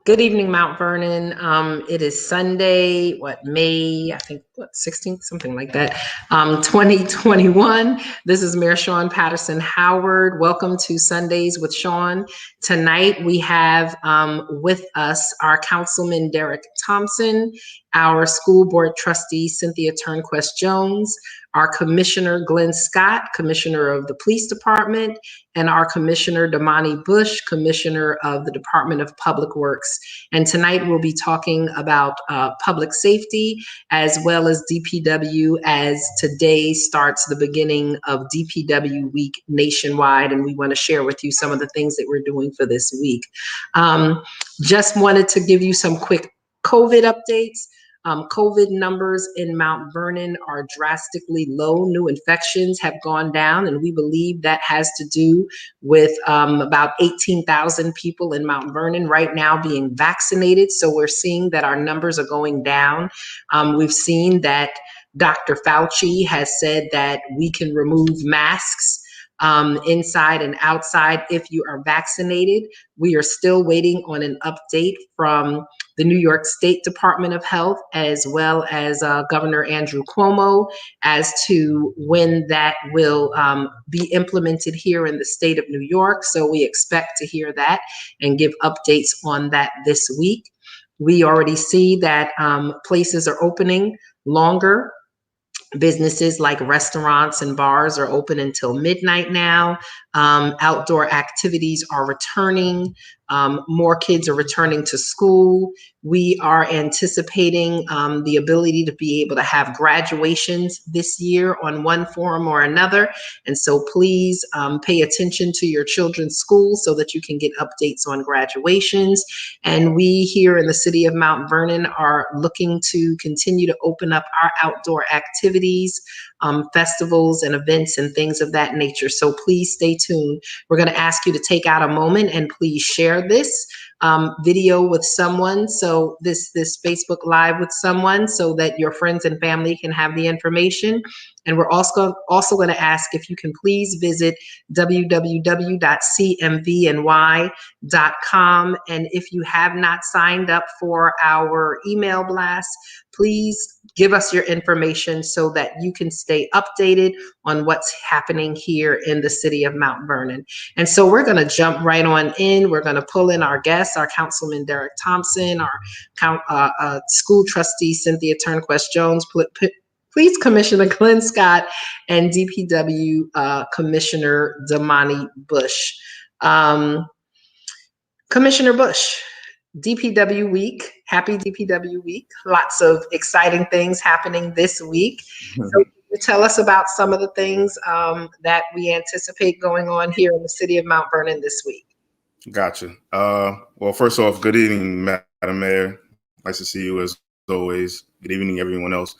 Good evening, Mount Vernon. It is Sunday, May, I think, 16th, something like that, 2021. This is Mayor Shawyn Patterson Howard. Welcome to Sundays with Shawyn. Tonight we have with us our Councilman Derek Thompson, our School Board Trustee Cynthia Turnquest-Jones, our Commissioner Glenn Scott, Commissioner of the Police Department, and our Commissioner Damani Bush, Commissioner of the Department of Public Works. And tonight we'll be talking about public safety as well as DPW, as today starts the beginning of DPW week nationwide. And we want to share with you some of the things that we're doing for this week. Just wanted to give you some quick COVID updates. COVID numbers in Mount Vernon are drastically low. New infections have gone down, and we believe that has to do with about 18,000 people in Mount Vernon right now being vaccinated. So we're seeing that our numbers are going down. We've seen that Dr. Fauci has said that we can remove masks inside and outside if you are vaccinated. We are still waiting on an update from the New York State Department of Health, as well as Governor Andrew Cuomo, as to when that will be implemented here in the state of New York. So we expect to hear that and give updates on that this week. We already see that places are opening longer. Businesses like restaurants and bars are open until midnight now. Outdoor activities are returning. More kids are returning to school. We are anticipating the ability to be able to have graduations this year on one form or another. And so please pay attention to your children's schools so that you can get updates on graduations. And we here in the city of Mount Vernon are looking to continue to open up our outdoor activities, festivals and events and things of that nature. So please stay tuned. We're going to ask you to take out a moment and please share this video with someone, so this Facebook Live with someone, so that your friends and family can have the information. And we're also going to ask if you can please visit www.cmvny.com. And if you have not signed up for our email blast, please give us your information so that you can stay updated on what's happening here in the city of Mount Vernon. And so we're going to jump right on in. We're going to pull in our guests, our Councilman Derek Thompson, our school trustee Cynthia Turnquest-Jones, Police Commissioner Glenn Scott, and DPW Commissioner Damani Bush. Commissioner Bush, DPW week, happy DPW week. Lots of exciting things happening this week. So can you tell us about some of the things that we anticipate going on here in the city of Mount Vernon this week? Gotcha. Well, first off, good evening, Madam Mayor. Nice to see you as always. Good evening, everyone else.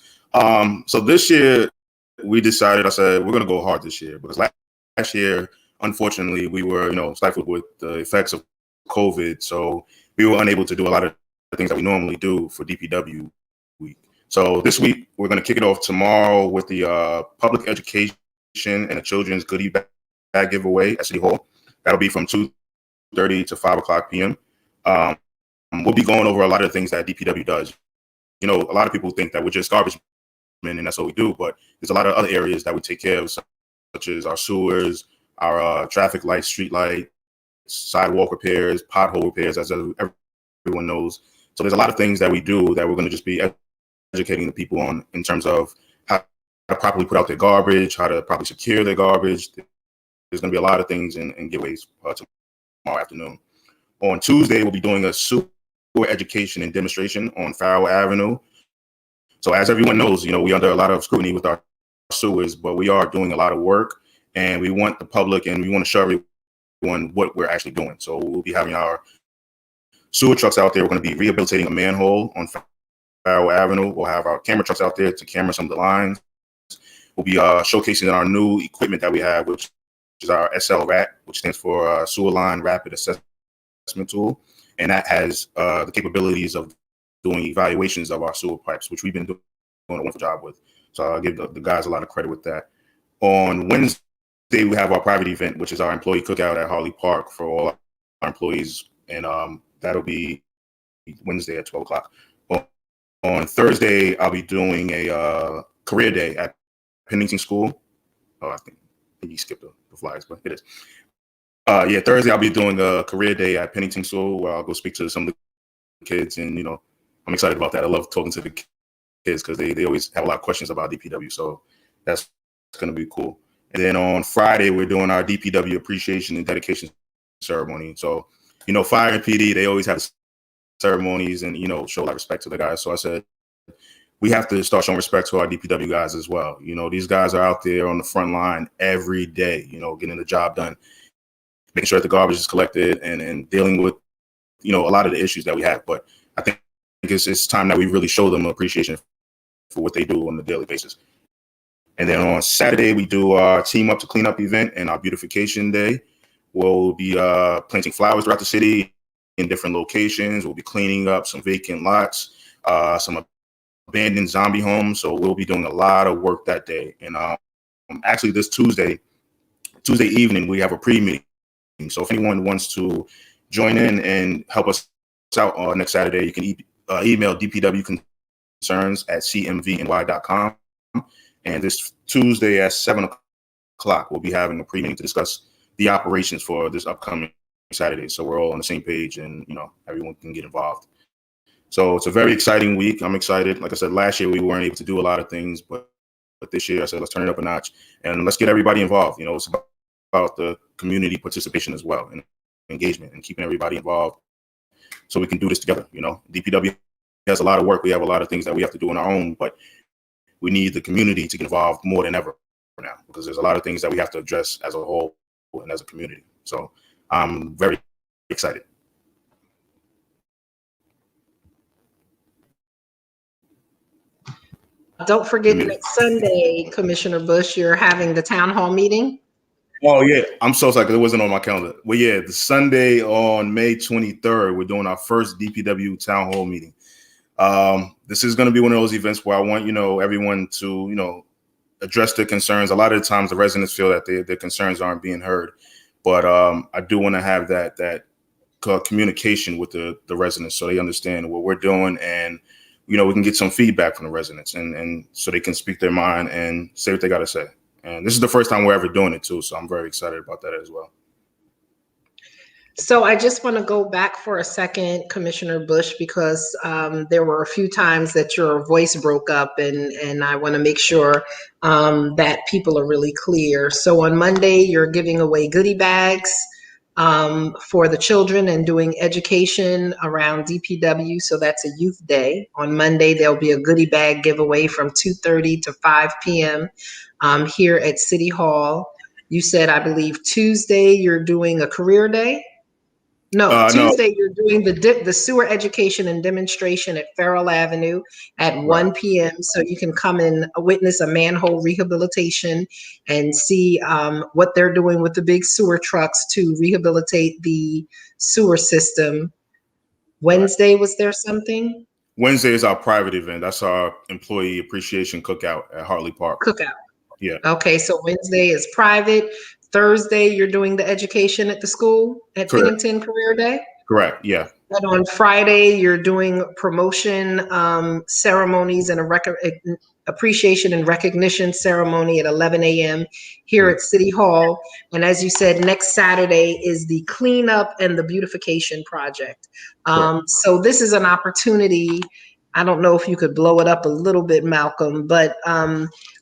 So this year we decided, I said, we're going to go hard this year, because last year, unfortunately, we were, stifled with the effects of COVID. So we were unable to do a lot of the things that we normally do for DPW week. So this week, we're going to kick it off tomorrow with the public education and the children's goodie bag giveaway at City Hall. That'll be from 2:30 to 5 o'clock p.m. We'll be going over a lot of things that DPW does. A lot of people think that we're just garbage men and that's what we do, but there's a lot of other areas that we take care of, such as our sewers, our traffic lights, street lights, sidewalk repairs, pothole repairs, as everyone knows. So there's a lot of things that we do that we're going to just be educating the people on, in terms of how to properly put out their garbage, how to properly secure their garbage. There's going to be a lot of things and giveaways tomorrow afternoon. On Tuesday, we'll be doing a sewer education and demonstration on Farrell Avenue. So as everyone knows, we're under a lot of scrutiny with our sewers, but we are doing a lot of work, and we want the public and we want to show everyone what we're actually doing. So we'll be having our sewer trucks out there. We're going to be rehabilitating a manhole on Farrell Avenue. We'll have our camera trucks out there to camera some of the lines. We'll be showcasing our new equipment that we have, which is our SL-RAT, which stands for Sewer Line Rapid Assessment Tool. And that has the capabilities of doing evaluations of our sewer pipes, which we've been doing a wonderful job with. So I'll give the guys a lot of credit with that. On Wednesday, we have our private event, which is our employee cookout at Harley Park for all our employees. And that'll be Wednesday at 12 o'clock. On Thursday, I'll be doing a career day at Pennington School. Oh, I think you skipped the flyers, but it is. Yeah, Thursday I'll be doing a career day at Pennington School where I'll go speak to some of the kids, and I'm excited about that. I love talking to the kids because they always have a lot of questions about DPW, so that's going to be cool. And then on Friday we're doing our DPW appreciation and dedication ceremony. So fire and PD, they always have ceremonies and show a lot of respect to the guys. So I said we have to start showing respect to our DPW guys as well. These guys are out there on the front line every day, getting the job done, making sure that the garbage is collected and dealing with a lot of the issues that we have. But I think it's time that we really show them appreciation for what they do on a daily basis. And then on Saturday we do our Team Up to Clean Up event and our beautification day. We'll be planting flowers throughout the city in different locations. We'll be cleaning up some vacant lots, some abandoned zombie homes. So we'll be doing a lot of work that day. And actually this Tuesday evening, we have a pre-meeting. So if anyone wants to join in and help us out on next Saturday, you can email dpwconcerns@cmvny.com. And this Tuesday at 7 o'clock, we'll be having a pre-meeting to discuss the operations for this upcoming Saturday. So we're all on the same page and, everyone can get involved. So it's a very exciting week. I'm excited. Like I said, last year we weren't able to do a lot of things, but this year I said, let's turn it up a notch and let's get everybody involved. It's about the community participation as well and engagement and keeping everybody involved so we can do this together. DPW has a lot of work. We have a lot of things that we have to do on our own, but we need the community to get involved more than ever now because there's a lot of things that we have to address as a whole and as a community. So I'm very excited. Don't forget next Sunday, Commissioner Bush, you're having the town hall meeting. Oh yeah, I'm so sorry because it wasn't on my calendar. Well, yeah, the Sunday on May 23rd, we're doing our first DPW town hall meeting. This is going to be one of those events where I want everyone to address their concerns. A lot of the times, the residents feel that their concerns aren't being heard, but I do want to have that communication with the residents so they understand what we're doing and we can get some feedback from the residents and so they can speak their mind and say what they got to say. And this is the first time we're ever doing it too, so I'm very excited about that as well. So I just want to go back for a second, Commissioner Bush, because there were a few times that your voice broke up and I want to make sure that people are really clear. So on Monday, you're giving away goodie bags for the children and doing education around DPW. So that's a youth day. On Monday, there'll be a goodie bag giveaway from 2:30 to 5 p.m. Here at City Hall. You said, I believe Tuesday, you're doing a career day. No, Tuesday you're doing the sewer education and demonstration at Farrell Avenue at 1 p.m. So you can come and witness a manhole rehabilitation and see what they're doing with the big sewer trucks to rehabilitate the sewer system. Wednesday, was there something? Wednesday is our private event. That's our employee appreciation cookout at Hartley Park. Cookout. Yeah. Okay, so Wednesday is private. Thursday, you're doing the education at the school at Correct. Pennington Career Day? Correct, yeah. And on Friday, you're doing promotion ceremonies and appreciation and recognition ceremony at 11 a.m. here at City Hall. And as you said, next Saturday is the cleanup and the beautification project. So this is an opportunity. I don't know if you could blow it up a little bit, Malcolm, but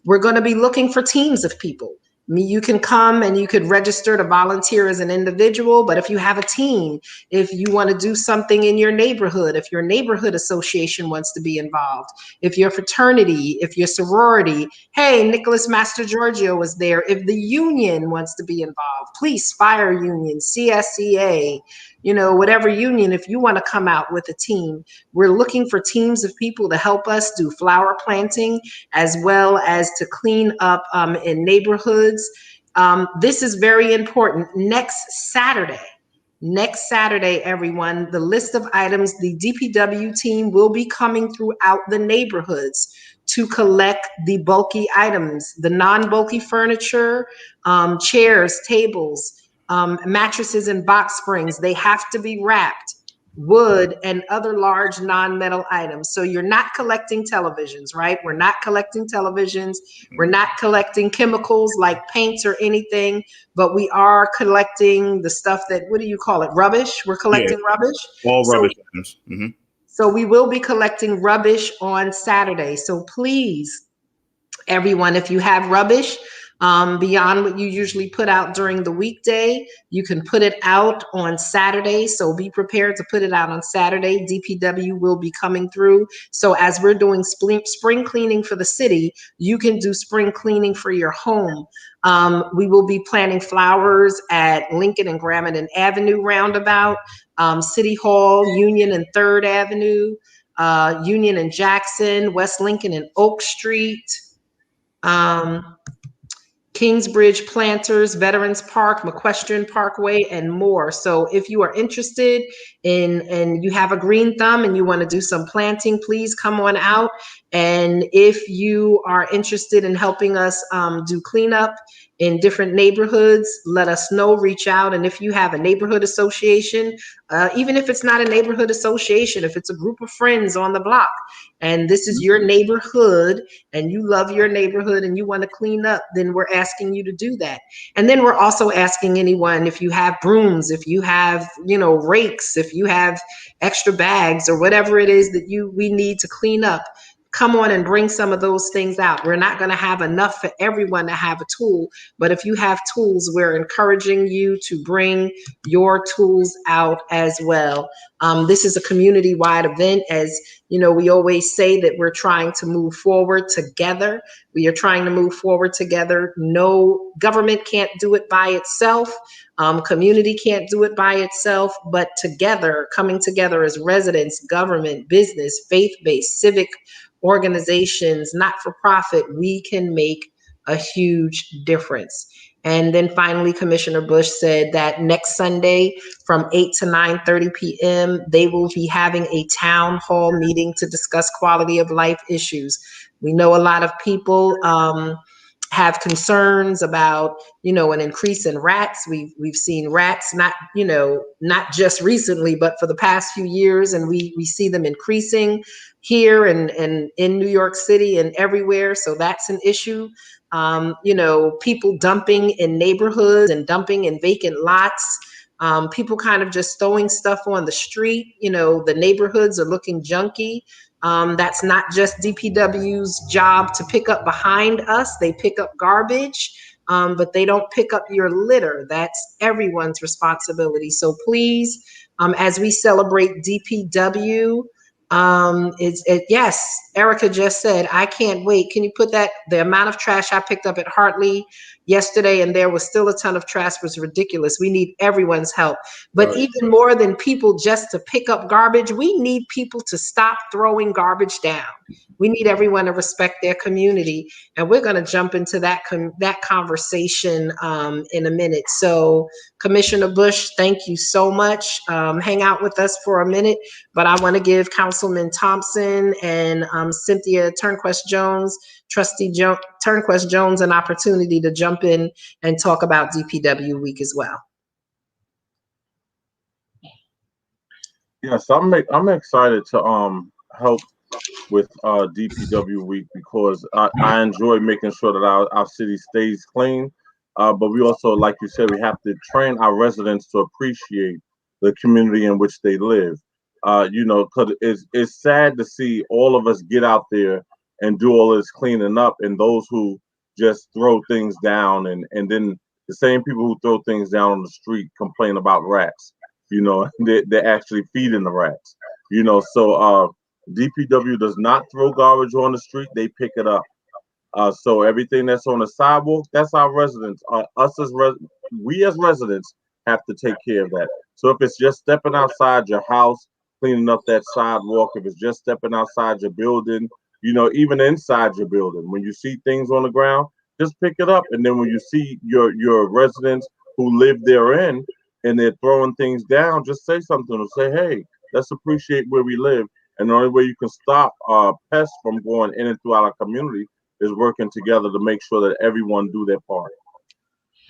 we're going to be looking for teams of people. You can come and you could register to volunteer as an individual, but if you have a team, if you want to do something in your neighborhood, if your neighborhood association wants to be involved, if your fraternity, if your sorority, hey, Nicholas Master Giorgio was there. If the union wants to be involved, police, fire union, CSEA, whatever union, if you want to come out with a team, we're looking for teams of people to help us do flower planting as well as to clean up in neighborhoods. This is very important. Next Saturday, everyone, the list of items, the DPW team will be coming throughout the neighborhoods to collect the bulky items, the non-bulky furniture, chairs, tables, mattresses and box springs. They have to be wrapped. wood, and other large non-metal items. So you're not collecting televisions, right? We're not collecting televisions. We're not collecting chemicals like paints or anything, but we are collecting the stuff that, what do you call it? Rubbish. We're collecting rubbish. All So, rubbish items. so we will be collecting rubbish on Saturday. So please, everyone, if you have rubbish beyond what you usually put out during the weekday, you can put it out on Saturday. So be prepared to put it out on Saturday. DPW will be coming through. So as we're doing spring cleaning for the city, you can do spring cleaning for your home. We will be planting flowers at Lincoln and Gramiton Avenue roundabout, City Hall, Union and 3rd Avenue, Union and Jackson, West Lincoln and Oak Street, Kingsbridge Planters, Veterans Park, McQuestion Parkway, and more. So if you are interested and you have a green thumb and you want to do some planting, please come on out. And if you are interested in helping us do cleanup in different neighborhoods, let us know, reach out. And if you have a neighborhood association, even if it's not a neighborhood association, if it's a group of friends on the block, and this is your neighborhood and you love your neighborhood and you want to clean up, then we're asking you to do that. And then we're also asking anyone, if you have brooms, if you have, rakes, if you have extra bags or whatever it is that we need to clean up, come on and bring some of those things out. We're not going to have enough for everyone to have a tool, but if you have tools, we're encouraging you to bring your tools out as well. This is a community-wide event. As we always say that we're trying to move forward together. We are trying to move forward together. No government can't do it by itself. Community can't do it by itself, but together, coming together as residents, government, business, faith-based, civic organizations, not-for-profit, we can make a huge difference. And then finally, Commissioner Bush said that next Sunday from 8 to 9:30 p.m., they will be having a town hall meeting to discuss quality of life issues. We know a lot of people have concerns about, an increase in rats. We've seen rats, not just recently, but for the past few years, and we see them increasing here and in New York City and everywhere. So that's an issue. People dumping in neighborhoods and dumping in vacant lots. People kind of just throwing stuff on the street. The neighborhoods are looking junky. That's not just DPW's job to pick up behind us. They pick up garbage, but they don't pick up your litter. That's everyone's responsibility. So please, as we celebrate DPW, yes, Erica just said, I can't wait. Can you put that, the amount of trash I picked up at Hartley yesterday, and there was still a ton of trash, was ridiculous. We need everyone's help. But even more than people just to pick up garbage, we need people to stop throwing garbage down. We need everyone to respect their community. And we're going to jump into that conversation in a minute. So Commissioner Bush, thank you so much. Hang out with us for a minute, but I want to give Councilman Thompson and Cynthia Turnquest-Jones, Trustee Turnquest-Jones, an opportunity to jump in and talk about DPW week as well. Yes, I'm excited to help with DPW week because I enjoy making sure that our city stays clean. But we also, like you said, we have to train our residents to appreciate the community in which they live. Because it's sad to see all of us get out there and do all this cleaning up, and those who just throw things down, and then the same people who throw things down on the street complain about rats. They're actually feeding the rats. So DPW does not throw garbage on the street; they pick it up. So everything that's on the sidewalk, that's our residents. We as residents have to take care of that. So if it's just stepping outside your house, cleaning up that sidewalk, if it's just stepping outside your building, even inside your building, when you see things on the ground, just pick it up. And then when you see your residents who live therein and they're throwing things down, just say something and say, hey, let's appreciate where we live. And the only way you can stop pests from going in and throughout our community is working together to make sure that everyone do their part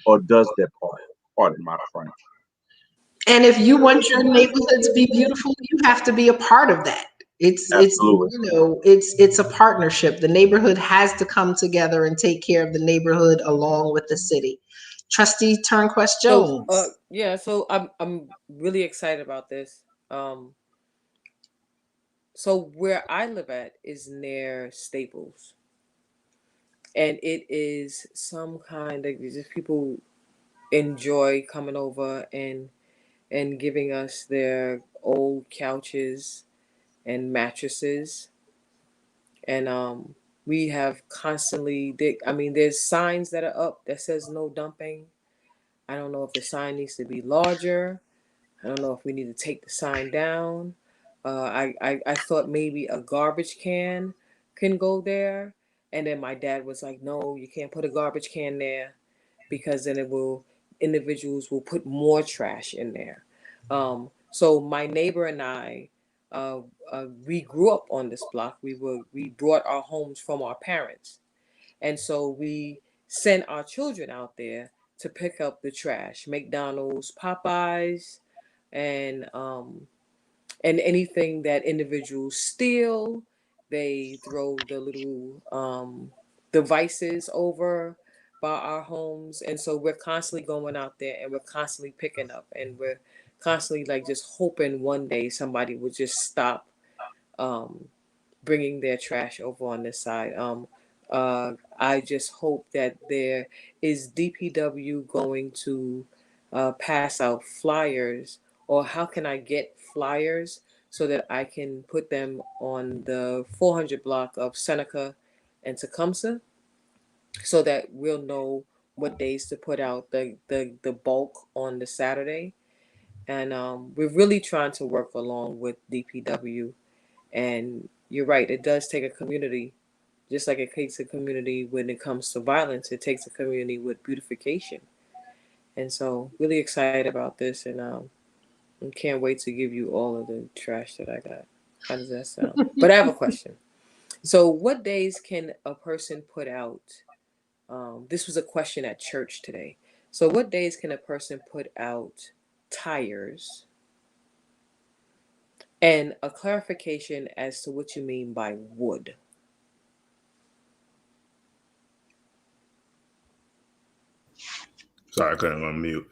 or does their part. Pardon my French. And if you want your neighborhood to be beautiful, you have to be a part of that. Absolutely. It's a partnership. The neighborhood has to come together and take care of the neighborhood along with the city. Trustee Turnquest-Jones. So I'm really excited about this. So where I live at is near Staples, and it is some kind of just people enjoy coming over and giving us their old couches and mattresses, and we have constantly. There's signs that are up that says no dumping. I don't know if the sign needs to be larger. I don't know if we need to take the sign down. I thought maybe a garbage can can go there. And then my dad was like, no, you can't put a garbage can there because then individuals will put more trash in there. So my neighbor and I, we grew up on this block. We brought our homes from our parents. And so we sent our children out there to pick up the trash, McDonald's, Popeyes, and anything that individuals steal. They throw the little devices over by our homes, and so we're constantly going out there and we're constantly picking up, and we're constantly like just hoping one day somebody would just stop um, bringing their trash over on this side. I just hope that there is DPW going to pass out flyers, or how can I get flyers so that I can put them on the 400 block of Seneca and Tecumseh, so that we'll know what days to put out the bulk on the Saturday. And we're really trying to work along with DPW. And you're right, it does take a community, just like it takes a community when it comes to violence, it takes a community with beautification. And so, really excited about this, and I can't wait to give you all of the trash that I got. How does that sound? But I have a question. So, what days can a person put out? This was a question at church today. So, what days can a person put out tires? And a clarification as to what you mean by wood. Sorry, I couldn't unmute.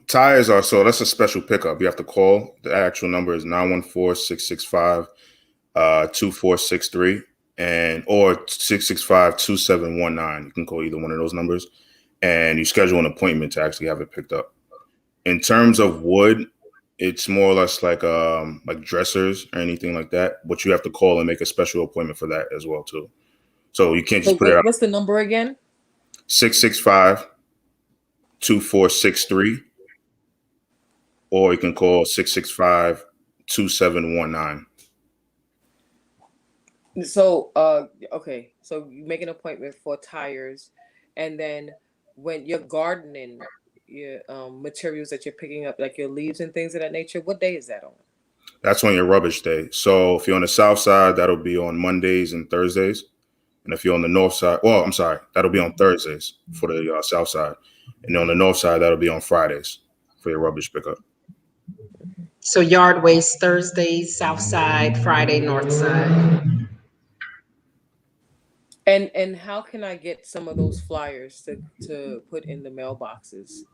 Tires are, so that's a special pickup. You have to call. The actual number is 914-665-2463 or 665-2719. You can call either one of those numbers, and you schedule an appointment to actually have it picked up. In terms of wood, it's more or less like dressers or anything like that, but you have to call and make a special appointment for that as well too. So you can't just put it out. What's the number again? 665-2463, or you can call 665-2719. So, okay. So you make an appointment for tires, and then when you're gardening, your materials that you're picking up, like your leaves and things of that nature, what day is that on? That's on your rubbish day. So if you're on the south side, that'll be on Mondays and Thursdays. And if you're on the north side, well, I'm sorry, that'll be on Thursdays for the south side. And on the north side, that'll be on Fridays for your rubbish pickup. So yard waste Thursdays, south side, Friday, north side. And how can I get some of those flyers to put in the mailboxes?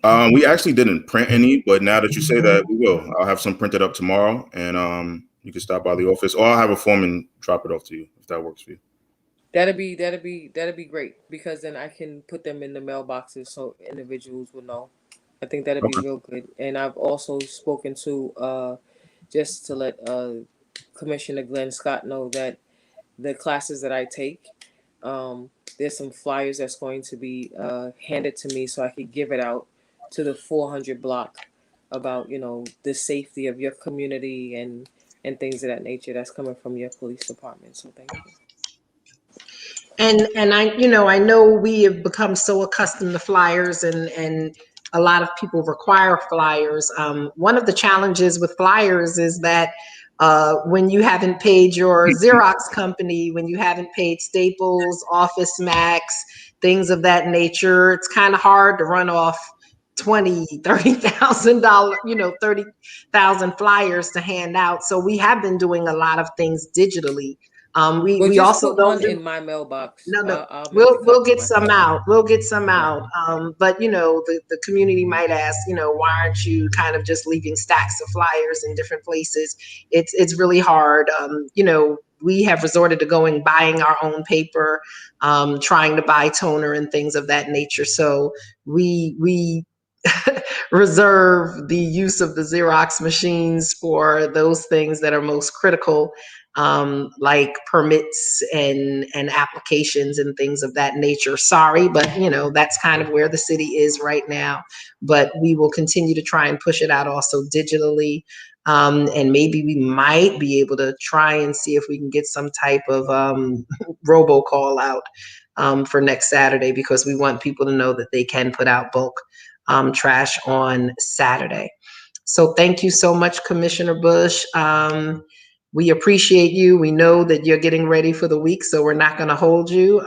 We actually didn't print any, but now that you say that, we will. I'll have some printed up tomorrow, and you can stop by the office, or I'll have a foreman drop it off to you if that works for you. That'd be great, because then I can put them in the mailboxes so individuals will know. I think that'd be real good. And I've also spoken to just to let Commissioner Glenn Scott know that the classes that I take, there's some flyers that's going to be handed to me so I could give it out to the 400 block about, the safety of your community and things of that nature that's coming from your police department. So thank you. And I know we have become so accustomed to flyers, and a lot of people require flyers. One of the challenges with flyers is that when you haven't paid your Xerox company, when you haven't paid Staples, Office Max, things of that nature, it's kind of hard to run off $30,000, $30,000 flyers to hand out. So we have been doing a lot of things digitally. Well, We just also put don't one do. in my mailbox. No. I'll make the We'll copies get some myself. out. We'll get some out. But the community might ask, why aren't you kind of just leaving stacks of flyers in different places? It's really hard. We have resorted to buying our own paper, trying to buy toner and things of that nature. So we reserve the use of the Xerox machines for those things that are most critical, like permits and applications and things of that nature. Sorry, but that's kind of where the city is right now. But we will continue to try and push it out also digitally. And maybe we might be able to try and see if we can get some type of robocall out for next Saturday, because we want people to know that they can put out bulk trash on Saturday. So thank you so much, Commissioner Bush. We appreciate you. We know that you're getting ready for the week, so we're not going to hold you.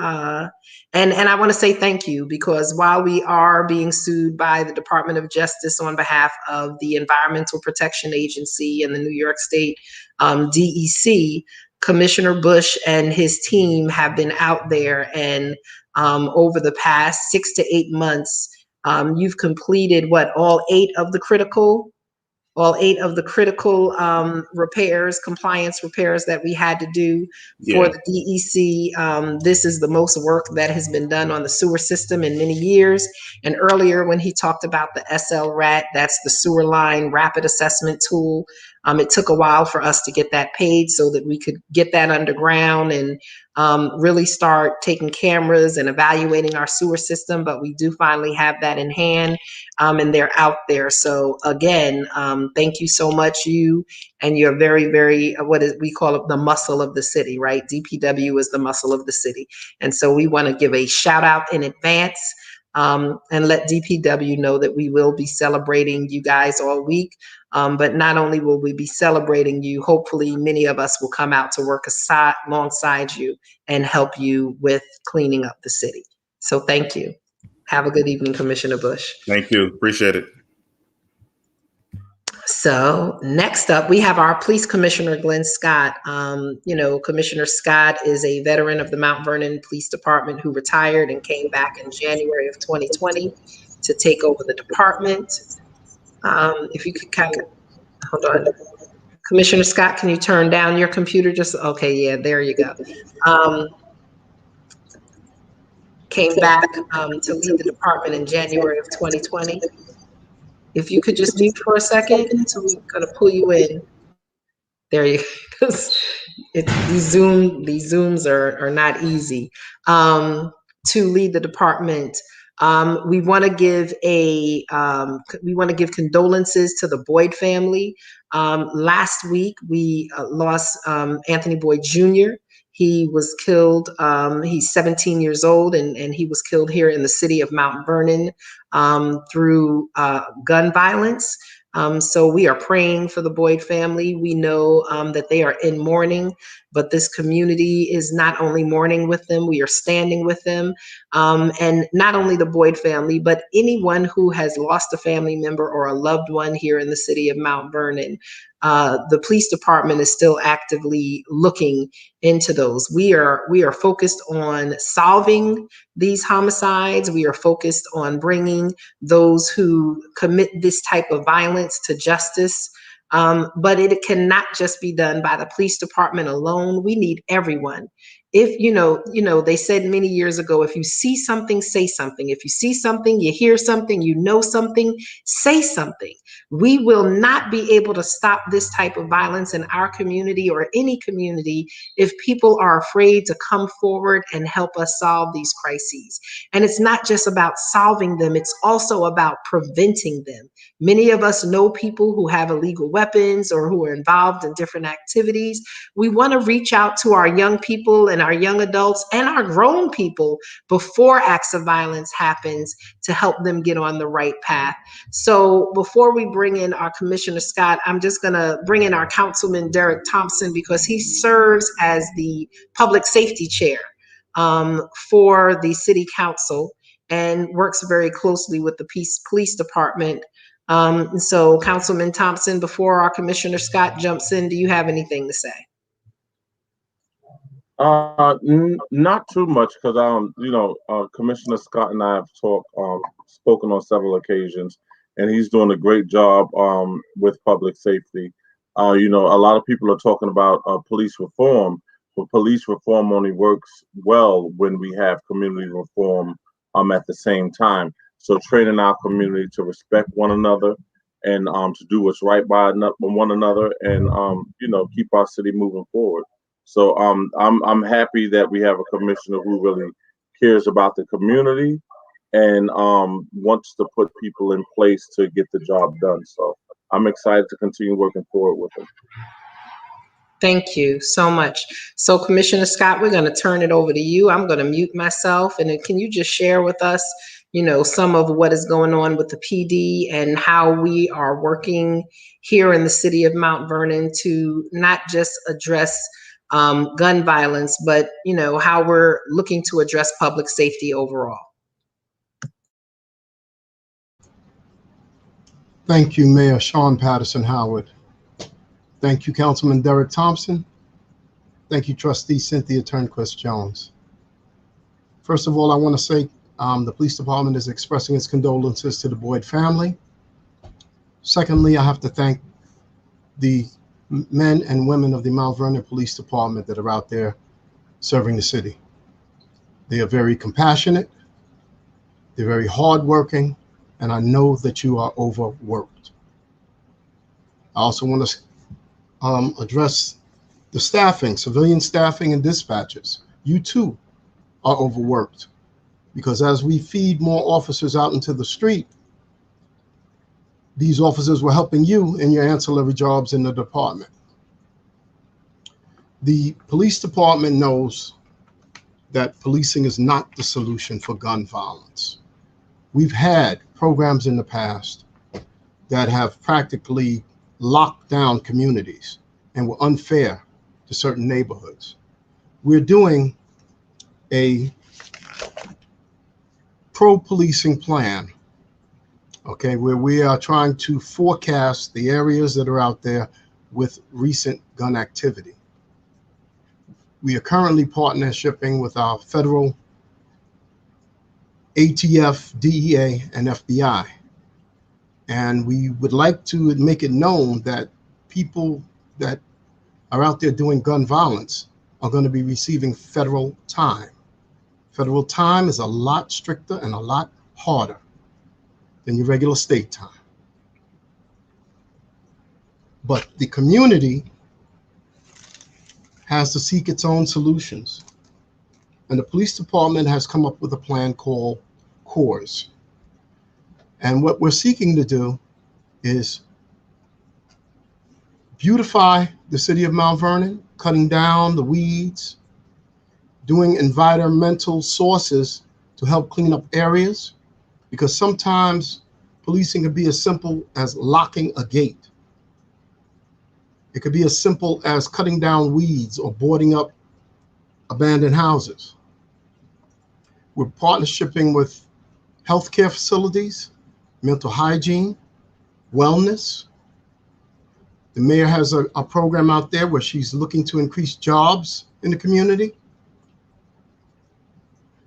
And I want to say thank you, because while we are being sued by the Department of Justice on behalf of the Environmental Protection Agency and the New York State DEC, Commissioner Bush and his team have been out there, and over the past 6 to 8 months, you've completed all eight of the critical repairs, compliance repairs that we had to do for Yeah. the DEC. This is the most work that has been done on the sewer system in many years. And earlier when he talked about the SLRAT, that's the sewer line rapid assessment tool. It took a while for us to get that paid so that we could get that underground and really start taking cameras and evaluating our sewer system. But we do finally have that in hand, and they're out there. So again, thank you so much, you and you're very, very, we call it the muscle of the city, right? DPW is the muscle of the city. And so we want to give a shout out in advance, and let DPW know that we will be celebrating you guys all week. But not only will we be celebrating you, hopefully many of us will come out to work alongside you and help you with cleaning up the city. So thank you. Have a good evening, Commissioner Bush. Thank you. Appreciate it. So next up, we have our Police Commissioner, Glenn Scott. Commissioner Scott is a veteran of the Mount Vernon Police Department who retired and came back in January of 2020 to take over the department. If you could kind of, hold on. Commissioner Scott, can you turn down your computer? Okay, yeah, there you go. Came back to lead the department in January of 2020. If you could just mute for a second, so we're gonna pull you in. There you go. These Zooms are not easy. To lead the department. We want to give condolences to the Boyd family. Last week we lost Anthony Boyd Jr. He was killed. He's 17 years old, and he was killed here in the city of Mount Vernon through gun violence. So we are praying for the Boyd family. We know that they are in mourning, but this community is not only mourning with them, we are standing with them. And not only the Boyd family, but anyone who has lost a family member or a loved one here in the city of Mount Vernon. The police department is still actively looking into those. We are focused on solving these homicides. We are focused on bringing those who commit this type of violence to justice. But it cannot just be done by the police department alone. We need everyone. If they said many years ago, if you see something, say something. If you see something, you hear something, you know something, say something. We will not be able to stop this type of violence in our community or any community if people are afraid to come forward and help us solve these crises. And it's not just about solving them, it's also about preventing them. Many of us know people who have illegal weapons or who are involved in different activities. We want to reach out to our young people and our young adults and our grown people before acts of violence happens to help them get on the right path. So before we bring in our Commissioner Scott, I'm just going to bring in our Councilman Derek Thompson, because he serves as the Public Safety Chair for the City Council. and works very closely with the police department. So Councilman Thompson, before our Commissioner Scott jumps in, do you have anything to say? Not too much, because Commissioner Scott and I have spoken on several occasions, and he's doing a great job with public safety. A lot of people are talking about police reform, but police reform only works well when we have community reform at the same time. So training our community to respect one another and to do what's right by one another, and keep our city moving forward. So I'm happy that we have a commissioner who really cares about the community and wants to put people in place to get the job done. So I'm excited to continue working forward with him. Thank you so much. So Commissioner Scott, we're going to turn it over to you. I'm going to mute myself. And then can you just share with us, some of what is going on with the PD and how we are working here in the city of Mount Vernon to not just address gun violence, but, how we're looking to address public safety overall. Thank you, Mayor Shawyn Patterson Howard. Thank you, Councilman Derek Thompson. Thank you, Trustee Cynthia Turnquest-Jones. First of all, I want to say the police department is expressing its condolences to the Boyd family. Secondly, I have to thank the men and women of the Mount Vernon Police Department that are out there serving the city. They are very compassionate, they're very hardworking, and I know that you are overworked. I also want to address the staffing, civilian staffing and dispatchers. You too are overworked, because as we feed more officers out into the street, these officers were helping you in your ancillary jobs in the department. The police department knows that policing is not the solution for gun violence. We've had programs in the past that have practically locked down communities and were unfair to certain neighborhoods. We're doing a pro-policing plan, okay, where we are trying to forecast the areas that are out there with recent gun activity. We are currently partnershiping with our federal ATF, DEA, and FBI. And we would like to make it known that people that are out there doing gun violence are going to be receiving federal time. Federal time is a lot stricter and a lot harder than your regular state time. But the community has to seek its own solutions. And the police department has come up with a plan called CORES. And what we're seeking to do is beautify the city of Mount Vernon, cutting down the weeds, doing environmental sources to help clean up areas, because sometimes policing can be as simple as locking a gate. It could be as simple as cutting down weeds or boarding up abandoned houses. We're partnershiping with healthcare facilities, mental hygiene, wellness. The mayor has a program out there where she's looking to increase jobs in the community.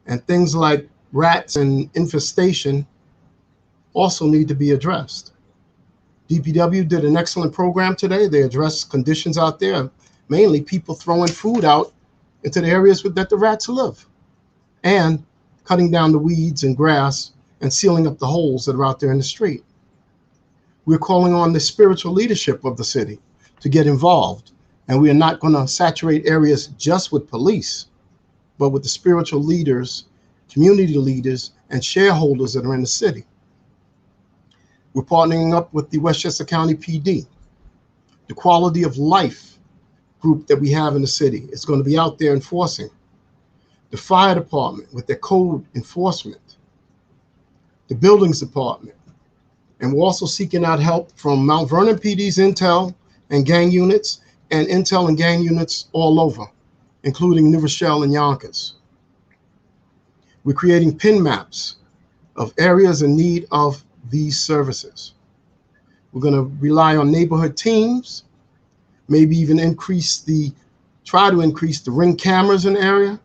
And things like rats and infestation also need to be addressed. DPW did an excellent program today. They addressed conditions out there, mainly people throwing food out into the areas that the rats live, and cutting down the weeds and grass and sealing up the holes that are out there in the street. We're calling on the spiritual leadership of the city to get involved. And we are not going to saturate areas just with police, but with the spiritual leaders, community leaders, and shareholders that are in the city. We're partnering up with the Westchester County PD. The quality of life group that we have in the city is going to be out there enforcing. The fire department with their code enforcement. The buildings department. And we're also seeking out help from Mount Vernon PD's intel and gang units, and intel and gang units all over, including New Rochelle and Yonkers. We're creating pin maps of areas in need of these services. We're going to rely on neighborhood teams, maybe even try to increase the ring cameras in the area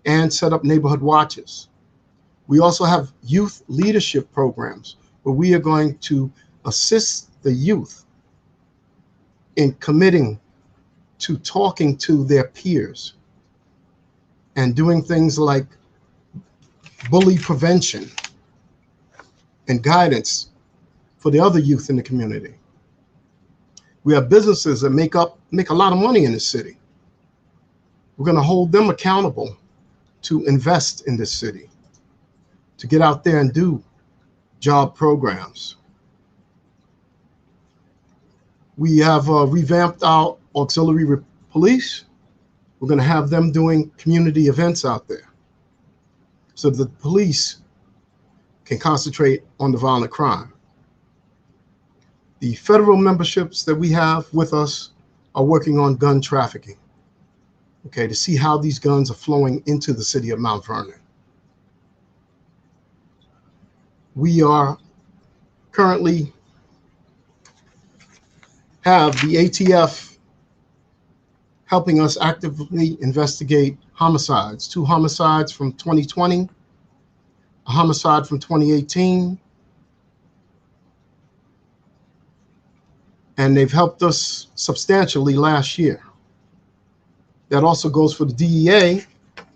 and set up neighborhood watches. We also have youth leadership programs where we are going to assist the youth in committing to talking to their peers and doing things like bully prevention and guidance for the other youth in the community. We have businesses that make a lot of money in the city. We're going to hold them accountable to invest in this city, to get out there and do job programs. We have revamped our auxiliary police. We're going to have them doing community events out there so the police can concentrate on the violent crime. The federal memberships that we have with us are working on gun trafficking, okay, to see how these guns are flowing into the city of Mount Vernon. We are currently have the ATF helping us actively investigate homicides, 2 homicides from 2020, a homicide from 2018, and they've helped us substantially last year. That also goes for the DEA,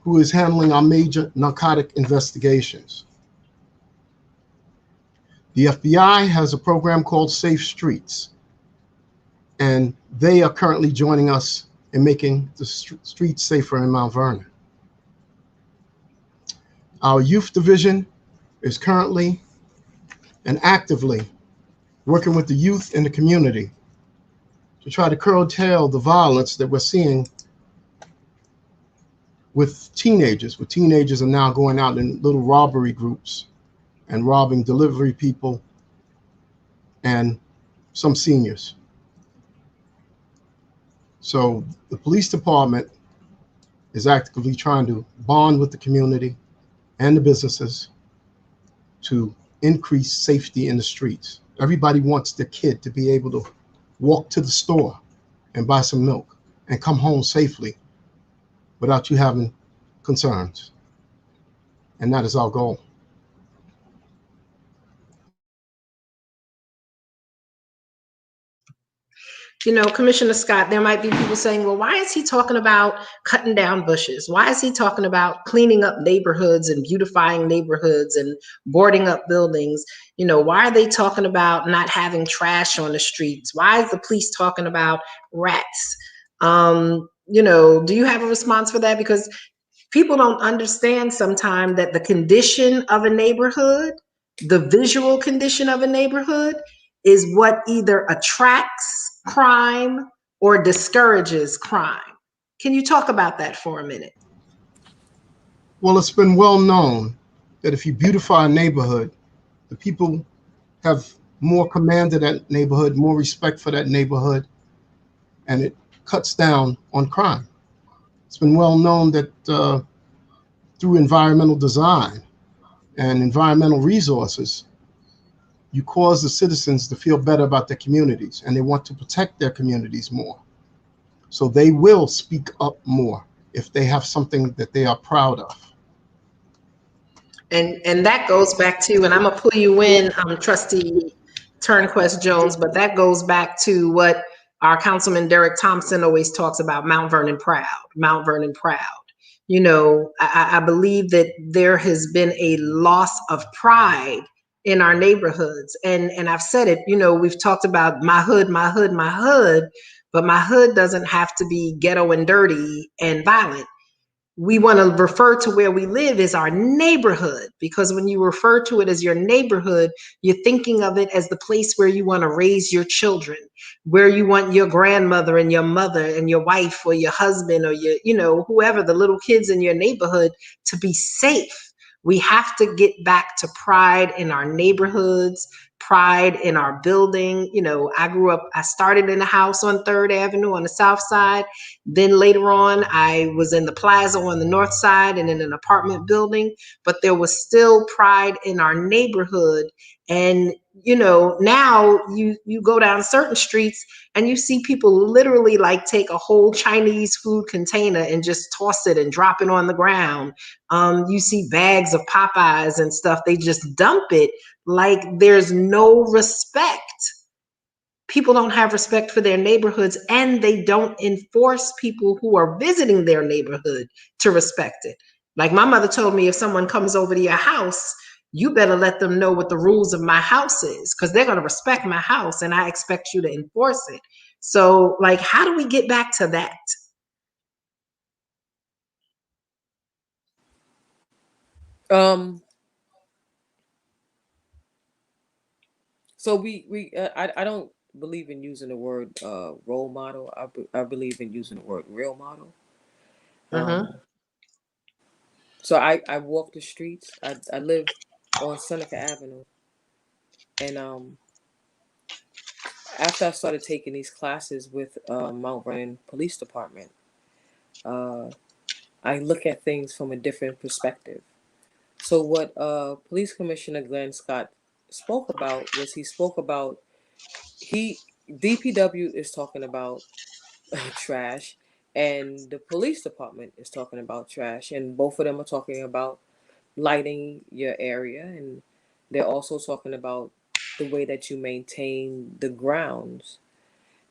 who is handling our major narcotic investigations. The FBI has a program called Safe Streets, and they are currently joining us in making the streets safer in Mount Vernon. Our youth division is currently and actively working with the youth in the community to try to curtail the violence that we're seeing with teenagers. Teenagers are now going out in little robbery groups and robbing delivery people and some seniors. So the police department is actively trying to bond with the community and the businesses to increase safety in the streets. Everybody wants their kid to be able to walk to the store and buy some milk and come home safely without you having concerns. And that is our goal. You know, Commissioner Scott, there might be people saying, well, why is he talking about cutting down bushes? Why is he talking about cleaning up neighborhoods and beautifying neighborhoods and boarding up buildings? You know, why are they talking about not having trash on the streets? Why is the police talking about rats? You know, do you have a response for that? Because people don't understand sometimes that the condition of a neighborhood, the visual condition of a neighborhood, is what either attracts crime or discourages crime. Can you talk about that for a minute? Well, it's been well known that if you beautify a neighborhood, the people have more command of that neighborhood, more respect for that neighborhood, and it cuts down on crime. It's been well known that through environmental design and environmental resources, you cause the citizens to feel better about their communities, and they want to protect their communities more. So they will speak up more if they have something that they are proud of. And that goes back to, and I'm gonna pull you in, Trustee Turnquest-Jones, but that goes back to what our Councilman Derek Thompson always talks about, Mount Vernon proud, Mount Vernon proud. You know, I believe that there has been a loss of pride in our neighborhoods. And I've said it, you know, we've talked about my hood, my hood, my hood, but my hood doesn't have to be ghetto and dirty and violent. We want to refer to where we live as our neighborhood, because when you refer to it as your neighborhood, you're thinking of it as the place where you want to raise your children, where you want your grandmother and your mother and your wife or your husband or your, you know, whoever, the little kids in your neighborhood to be safe. We have to get back to pride in our neighborhoods, pride in our building. You know, I started in a house on 3rd Avenue on the south side. Then later on, I was in the plaza on the north side and in an apartment building, but there was still pride in our neighborhood. And, you know, now you go down certain streets and you see people literally like take a whole Chinese food container and just toss it and drop it on the ground. You see bags of Popeyes and stuff, they just dump it like there's no respect. People don't have respect for their neighborhoods, and they don't enforce people who are visiting their neighborhood to respect it. Like my mother told me, if someone comes over to your house, you better let them know what the rules of my house is, because they're going to respect my house and I expect you to enforce it. So like, how do we get back to that? So I don't believe in using the word role model. I believe in using the word real model. So I walk the streets. I live on Seneca Avenue, and after I started taking these classes with Mount Vernon Police Department, I look at things from a different perspective. So what Police Commissioner Glenn Scott spoke about was DPW is talking about trash, and the police department is talking about trash, and both of them are talking about lighting your area, and they're also talking about the way that you maintain the grounds.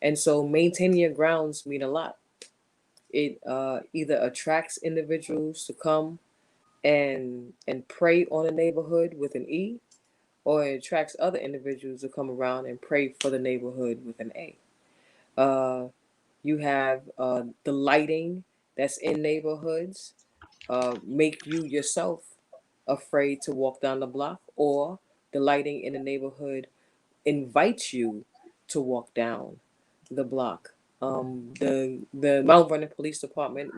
And so maintaining your grounds mean a lot. It either attracts individuals to come and prey on a neighborhood with an E, or it attracts other individuals to come around and pray for the neighborhood with an A. You have the lighting that's in neighborhoods make you yourself afraid to walk down the block, or the lighting in the neighborhood invites you to walk down the block. The Mount Vernon Police Department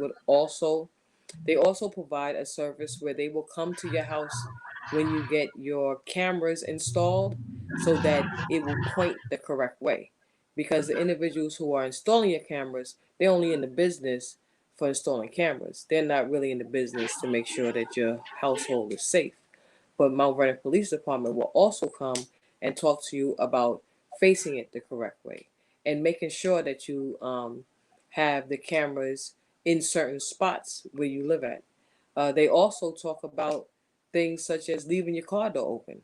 they also provide a service where they will come to your house when you get your cameras installed, so that it will point the correct way. Because the individuals who are installing your cameras, they're only in the business for installing cameras. They're not really in the business to make sure that your household is safe. But Mount Vernon Police Department will also come and talk to you about facing it the correct way and making sure that you have the cameras in certain spots where you live at. They also talk about things such as leaving your car door open.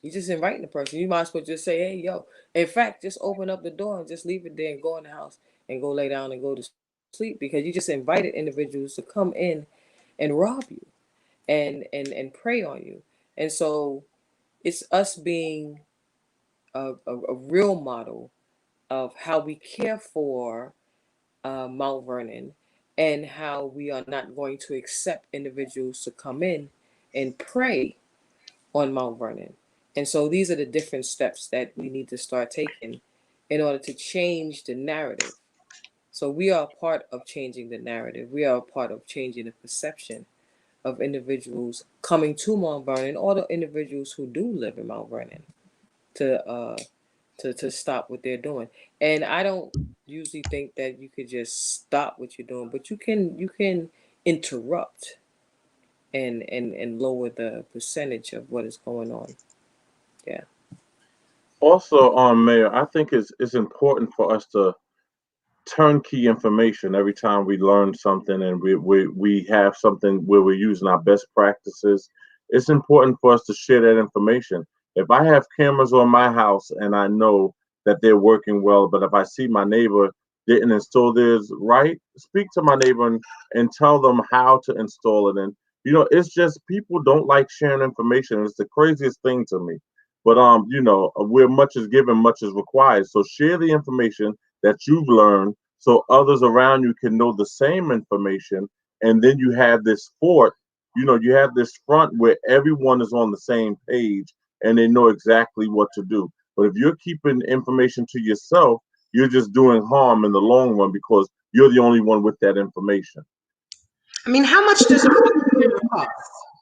You just inviting the person. You might as well just say, hey, yo. In fact, just open up the door and just leave it there and go in the house and go lay down and go to sleep, because you just invited individuals to come in and rob you and prey on you. And so it's us being a real model of how we care for Mount Vernon, and how we are not going to accept individuals to come in and prey on Mount Vernon. And so these are the different steps that we need to start taking in order to change the narrative. So we are a part of changing the narrative. We are a part of changing the perception of individuals coming to Mount Vernon, or the individuals who do live in Mount Vernon, to stop what they're doing. And I don't usually think that you could just stop what you're doing, but you can interrupt and lower the percentage of what is going on. Yeah. Also, Mayor, I think it's important for us to turnkey information every time we learn something, and we have something where we're using our best practices. It's important for us to share that information. If I have cameras on my house and I know that they're working well, but if I see my neighbor didn't install theirs right, speak to my neighbor and tell them how to install it. And it's just people don't like sharing information. It's the craziest thing to me. But where much is given, much is required. So share the information that you've learned, so others around you can know the same information. And then you have this fort, you have this front where everyone is on the same page and they know exactly what to do. But if you're keeping information to yourself, you're just doing harm in the long run, because you're the only one with that information. I mean, how much does a cost?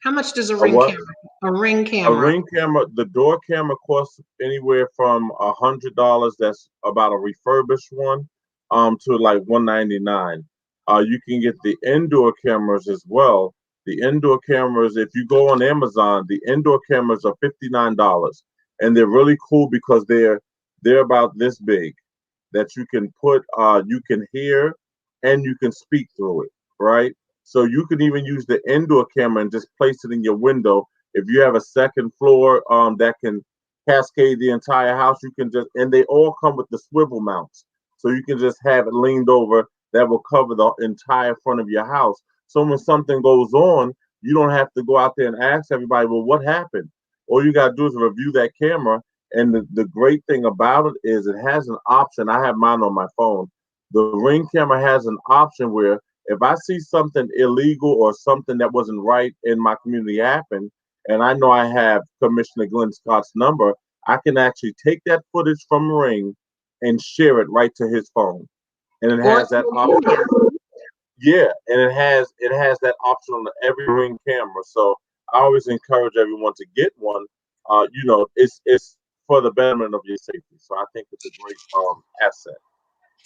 How much does a A ring what? camera? A ring A camera. ring camera, the door camera costs anywhere from $100. That's about a refurbished one, to like $199. You can get the indoor cameras as well. The indoor cameras, if you go on Amazon, the indoor cameras are $59, and they're really cool because they're about this big that you can put, you can hear and you can speak through it, right? So you can even use the indoor camera and just place it in your window. If you have a second floor, that can cascade the entire house, you can just, and they all come with the swivel mounts. So you can just have it leaned over that will cover the entire front of your house. So when something goes on, you don't have to go out there and ask everybody, well, what happened? All you got to do is review that camera. And the great thing about it is it has an option. I have mine on my phone. The Ring camera has an option where if I see something illegal or something that wasn't right in my community happen, and I know I have Commissioner Glenn Scott's number, I can actually take that footage from Ring and share it right to his phone. And it Or has that option. Yeah, and it has that option on every Ring camera. So I always encourage everyone to get one. It's for the betterment of your safety. So I think it's a great asset.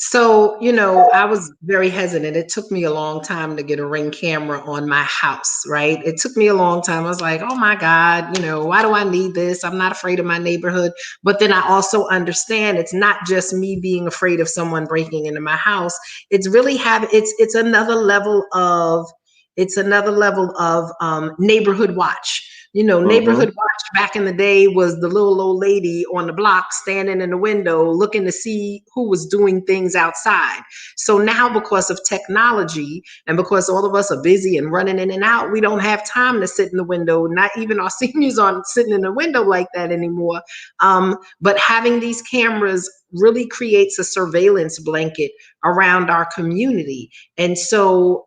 so, I was very hesitant. It took me a long time to get a Ring camera on my house, right? It took me a long time. I was like, oh my God, why do I need this? I'm not afraid of my neighborhood. But then I also understand it's not just me being afraid of someone breaking into my house. It's really it's another level of neighborhood watch. Mm-hmm. Neighborhood watch back in the day was the little old lady on the block standing in the window looking to see who was doing things outside. So now, because of technology and because all of us are busy and running in and out, we don't have time to sit in the window. Not even our seniors aren't sitting in the window like that anymore. But having these cameras really creates a surveillance blanket around our community. And so,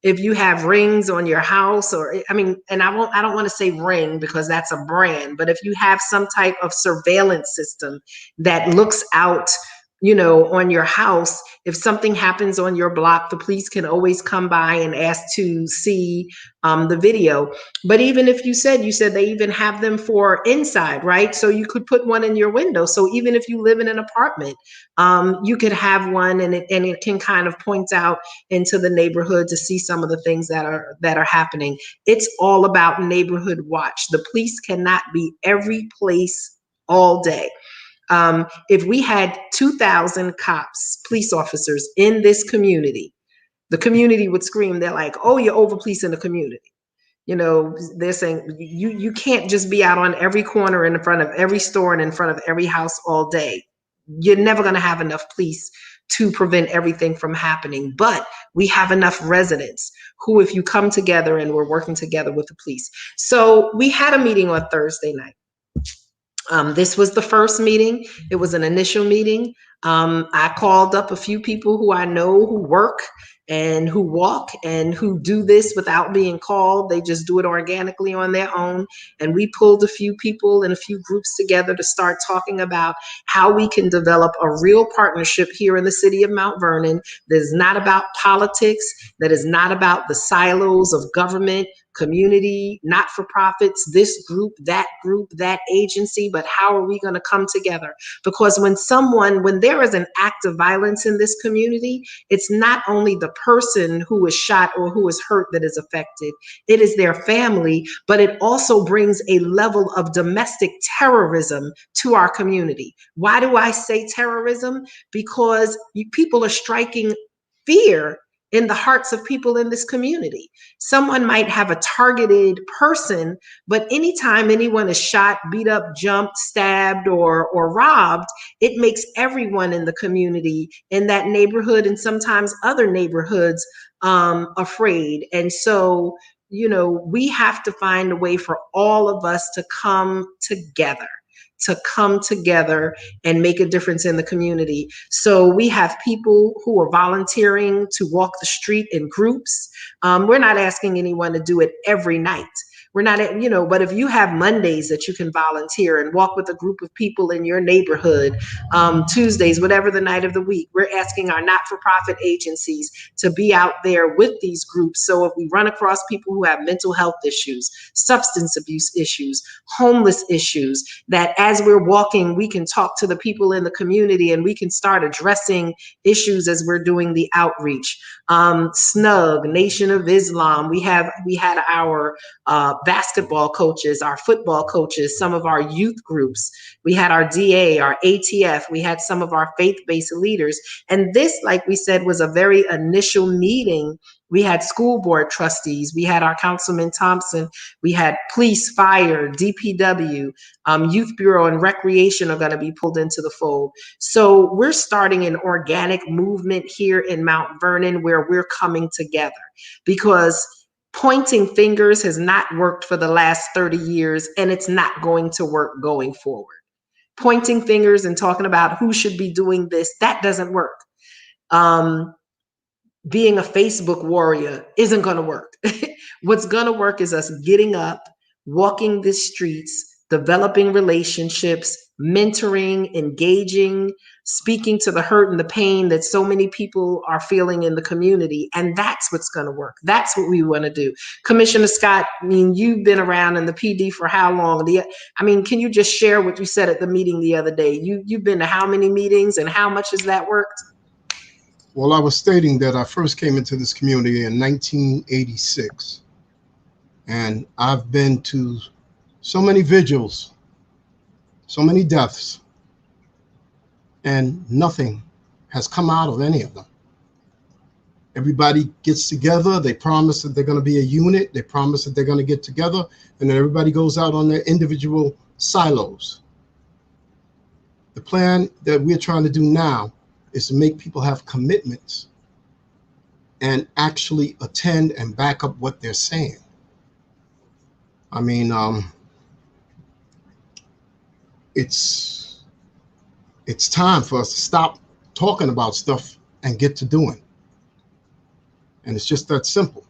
if you have rings on your house, or and I don't want to say Ring because that's a brand, but if you have some type of surveillance system that looks out, on your house, if something happens on your block, the police can always come by and ask to see the video. But even if you said they even have them for inside, right? So you could put one in your window. So even if you live in an apartment, you could have one, and it can kind of point out into the neighborhood to see some of the things that are happening. It's all about neighborhood watch. The police cannot be every place all day. If we had 2,000 cops, police officers in this community, the community would scream. They're like, oh, you're over policing the community. They're saying you can't just be out on every corner in front of every store and in front of every house all day. You're never going to have enough police to prevent everything from happening. But we have enough residents who, if you come together and we're working together with the police. So we had a meeting on Thursday night. This was the first meeting. It was an initial meeting. I called up a few people who I know who work and who walk and who do this without being called. They just do it organically on their own. And we pulled a few people and a few groups together to start talking about how we can develop a real partnership here in the city of Mount Vernon that is not about politics, that is not about the silos of government, community, not-for-profits, this group, that agency, but how are we going to come together? Because when there is an act of violence in this community, it's not only the person who is shot or who is hurt that is affected, it is their family, but it also brings a level of domestic terrorism to our community. Why do I say terrorism? Because people are striking fear in the hearts of people in this community. Someone might have a targeted person, but anytime anyone is shot, beat up, jumped, stabbed, or robbed, it makes everyone in the community, in that neighborhood, and sometimes other neighborhoods, afraid. And so, we have to find a way for all of us to come together and make a difference in the community. So we have people who are volunteering to walk the street in groups. We're not asking anyone to do it every night, We're not, but if you have Mondays that you can volunteer and walk with a group of people in your neighborhood, Tuesdays, whatever the night of the week, we're asking our not-for-profit agencies to be out there with these groups. So if we run across people who have mental health issues, substance abuse issues, homeless issues, that as we're walking, we can talk to the people in the community and we can start addressing issues as we're doing the outreach. SNUG, Nation of Islam, we had our basketball coaches, our football coaches, some of our youth groups. We had our DA, our ATF, we had some of our faith-based leaders. And this, like we said, was a very initial meeting. We had school board trustees, we had our Councilman Thompson, we had police, fire, DPW, Youth Bureau and Recreation are going to be pulled into the fold. So we're starting an organic movement here in Mount Vernon where we're coming together, because pointing fingers has not worked for the last 30 years, and it's not going to work going forward. Pointing fingers and talking about who should be doing this, that doesn't work. Being a Facebook warrior isn't going to work. What's going to work is us getting up, walking the streets, developing relationships, mentoring, engaging, speaking to the hurt and the pain that so many people are feeling in the community. And that's what's going to work. That's what we want to do. Commissioner Scott, I mean, you've been around in the PD for how long? Can you just share what you said at the meeting the other day? You've been to how many meetings and how much has that worked? Well, I was stating that I first came into this community in 1986, and I've been to so many vigils, so many deaths, and nothing has come out of any of them. Everybody gets together, they promise that they're going to be a unit, they promise that they're going to get together, and then everybody goes out on their individual silos. The plan that we're trying to do now is to make people have commitments and actually attend and back up what they're saying. I mean, it's time for us to stop talking about stuff and get to doing. And it's just that simple.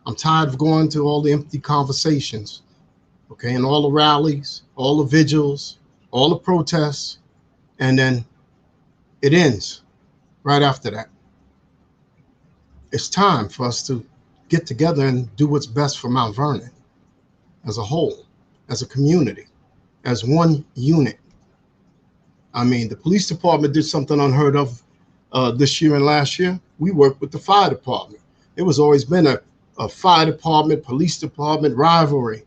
I'm tired of going to all the empty conversations, okay, and all the rallies, all the vigils, all the protests, and then it ends right after that. It's time for us to get together and do what's best for Mount Vernon as a whole, as a community, as one unit. I mean, the police department did something unheard of this year and last year. We worked with the fire department. It was always been a fire department, police department rivalry.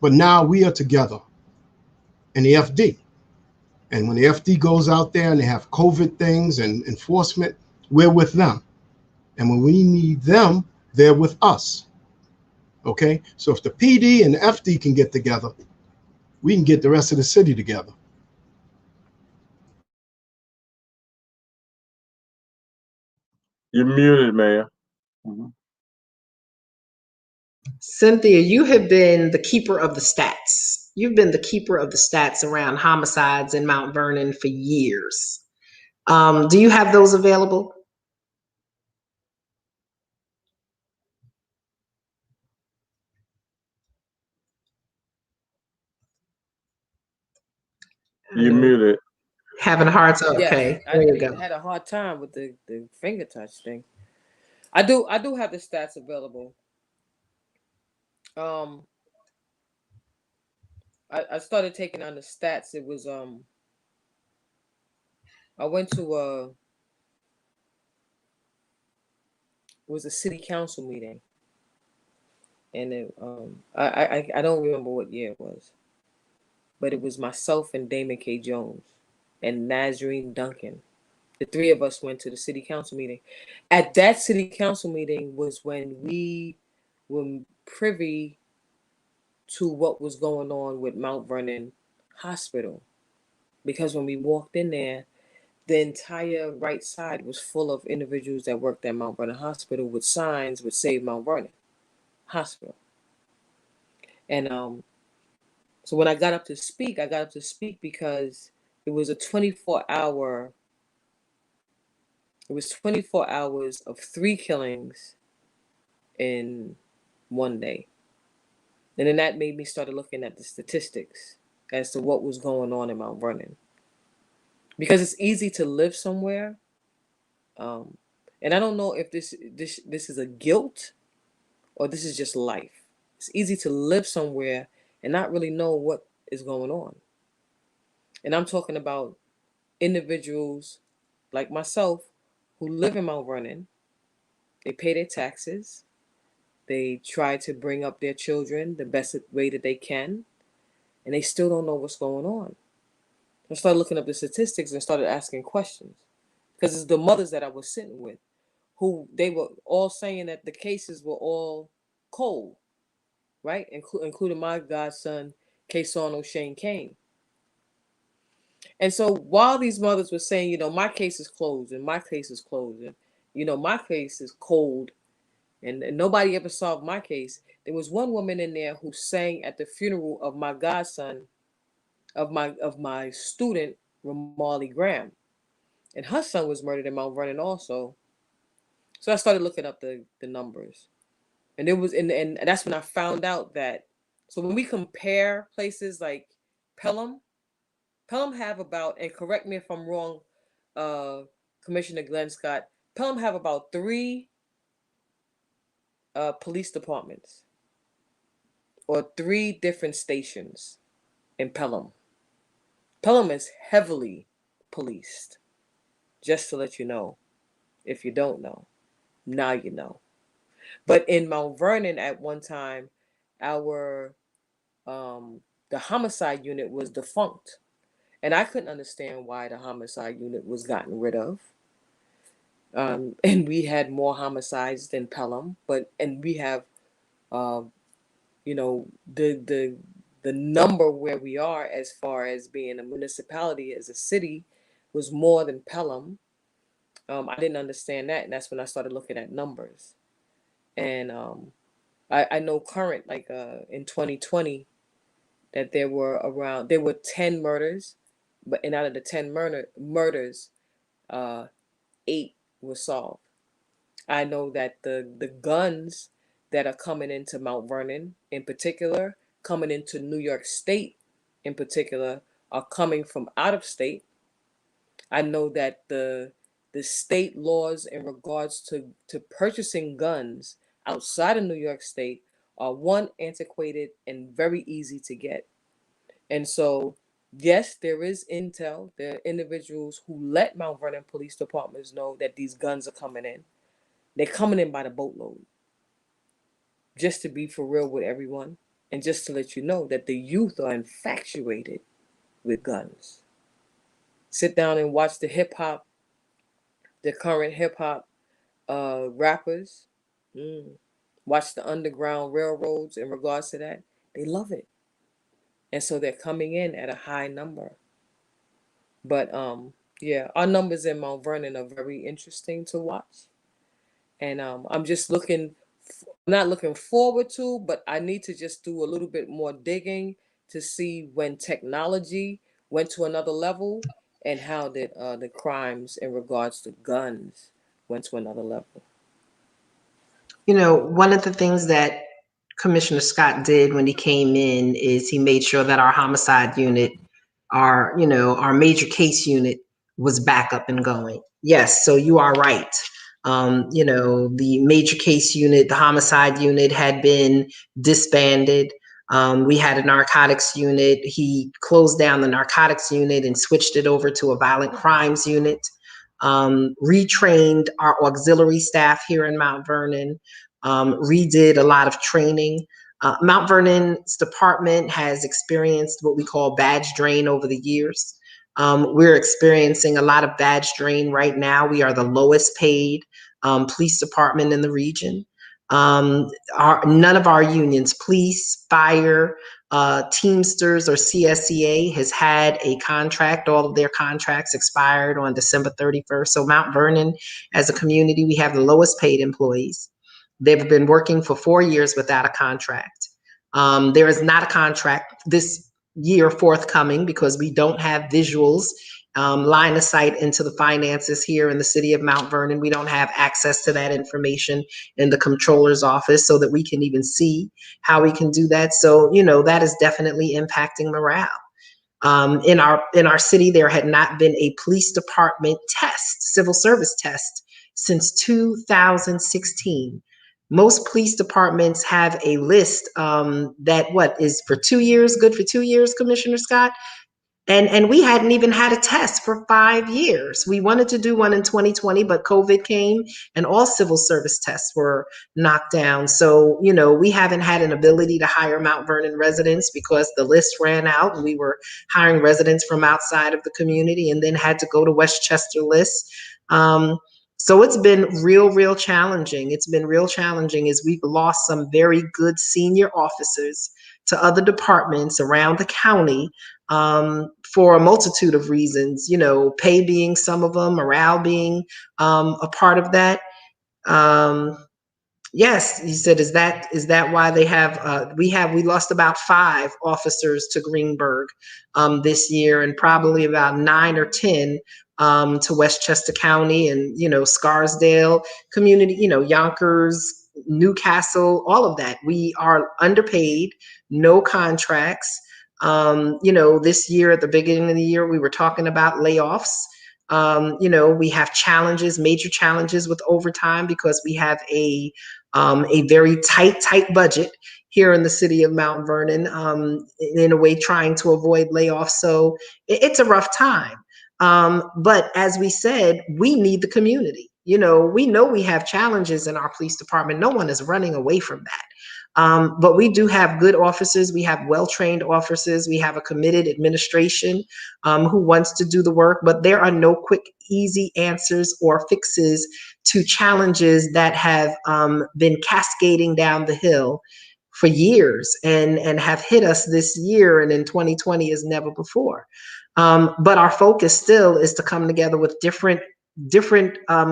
But now we are together in the FD. And when the FD goes out there and they have COVID things and enforcement, we're with them. And when we need them, they're with us. Okay? So if the PD and the FD can get together, we can get the rest of the city together. You're muted, Mayor. Cynthia, you have been the keeper of the stats. You've been the keeper of the stats around homicides in Mount Vernon for years. Do you have those available? You're muted. Having a hard time. Okay, Yes, there you go. I had a hard time with the finger touch thing. I do have the stats available. I started taking on the stats. It was I went to it was a city council meeting, and it, I don't remember what year it was, but it was myself and Damon K. Jones and Nazarene Duncan. The three of us went to the city council meeting. At that city council meeting was when we were privy to what was going on with Mount Vernon Hospital. Because when we walked in there, the entire right side was full of individuals that worked at Mount Vernon Hospital with signs with Save Mount Vernon Hospital. And so when I got up to speak because it was 24 hours of 3 killings in one day. And then that made me start looking at the statistics as to what was going on in Mount Vernon. Because it's easy to live somewhere. And I don't know if this is a guilt or this is just life. It's easy to live somewhere and not really know what is going on. And I'm talking about individuals like myself who live in Mount Vernon. They pay their taxes. They try to bring up their children the best way that they can. And they still don't know what's going on. I started looking up the statistics and started asking questions. Because it's the mothers that I was sitting with who they were all saying that the cases were all cold, right? Including my godson, Kason O'Shane Kane. And so while these mothers were saying, you know, my case is closed and my case is closed and, you know, my case is cold and nobody ever solved my case, there was one woman in there who sang at the funeral of my godson, of my student, Ramarley Graham. And her son was murdered in Mount Vernon also. So I started looking up the numbers. And it was and that's when I found out that, so when we compare places like Pelham have about, and correct me if I'm wrong, Commissioner Glenn Scott, Pelham have about 3 police departments or 3 different stations in Pelham. Pelham is heavily policed, just to let you know. If you don't know, now you know. But in Mount Vernon at one time, our the homicide unit was defunct. And I couldn't understand why the homicide unit was gotten rid of. And we had more homicides than Pelham, and we have, you know, the number where we are as far as being a municipality, as a city, was more than Pelham. I didn't understand that, and that's when I started looking at numbers. And I know current, like in 2020, that there were 10 murders, and out of the 10 murders, 8 were solved. I know that the guns that are coming into Mount Vernon in particular, coming into New York State in particular, are coming from out of state. I know that the state laws in regards to purchasing guns outside of New York State are, one, antiquated and very easy to get. And so, yes, there is intel. There are individuals who let Mount Vernon police departments know that these guns are coming in. They're coming in by the boatload. Just to be for real with everyone, and just to let you know that the youth are infatuated with guns. Sit down and watch the current hip hop rappers. Watch the Underground Railroads in regards to that. They love it. And so they're coming in at a high number. But yeah, our numbers in Mount Vernon are very interesting to watch. And I'm just not looking forward to, but I need to just do a little bit more digging to see when technology went to another level and how did the crimes in regards to guns went to another level. You know, one of the things that Commissioner Scott did when he came in is he made sure that our homicide unit, our major case unit, was back up and going. Yes, so you are right. You know, the major case unit, the homicide unit, had been disbanded. We had a narcotics unit. He closed down the narcotics unit and switched it over to a violent crimes unit. Retrained our auxiliary staff here in Mount Vernon. Redid a lot of training. Mount Vernon's department has experienced what we call badge drain over the years. We're experiencing a lot of badge drain right now. We are the lowest paid police department in the region. None of our unions, police, fire, Teamsters, or CSEA, has had a contract. All of their contracts expired on December 31st. So Mount Vernon, as a community, we have the lowest paid employees. They've been working for 4 years without a contract. There is not a contract this year forthcoming because we don't have visuals line of sight into the finances here in the city of Mount Vernon. We don't have access to that information in the controller's office so that we can even see how we can do that. So, that is definitely impacting morale. In our city, there had not been a police department civil service test since 2016. Most police departments have a list that is for 2 years, good for 2 years, Commissioner Scott. And we hadn't even had a test for 5 years. We wanted to do one in 2020, but COVID came and all civil service tests were knocked down. So, we haven't had an ability to hire Mount Vernon residents because the list ran out and we were hiring residents from outside of the community and then had to go to Westchester lists. So it's been real challenging. It's been real challenging as we've lost some very good senior officers to other departments around the county for a multitude of reasons, pay being some of them, morale being a part of that. Yes, he said, is that why they have, we lost about 5 officers to Greenberg this year, and probably about 9 or 10 to Westchester County and, Scarsdale community, Yonkers, Newcastle, all of that. We are underpaid, no contracts. This year, at the beginning of the year, we were talking about layoffs. We have challenges, major challenges with overtime because we have a very tight budget here in the city of Mount Vernon, in a way trying to avoid layoffs. So it's a rough time. But as we said, we need the community. We know we have challenges in our police department. No one is running away from that. But we do have good officers. We have well-trained officers. We have a committed administration who wants to do the work, but there are no quick, easy answers or fixes to challenges that have been cascading down the hill for years and have hit us this year and in 2020 as never before. But our focus still is to come together with different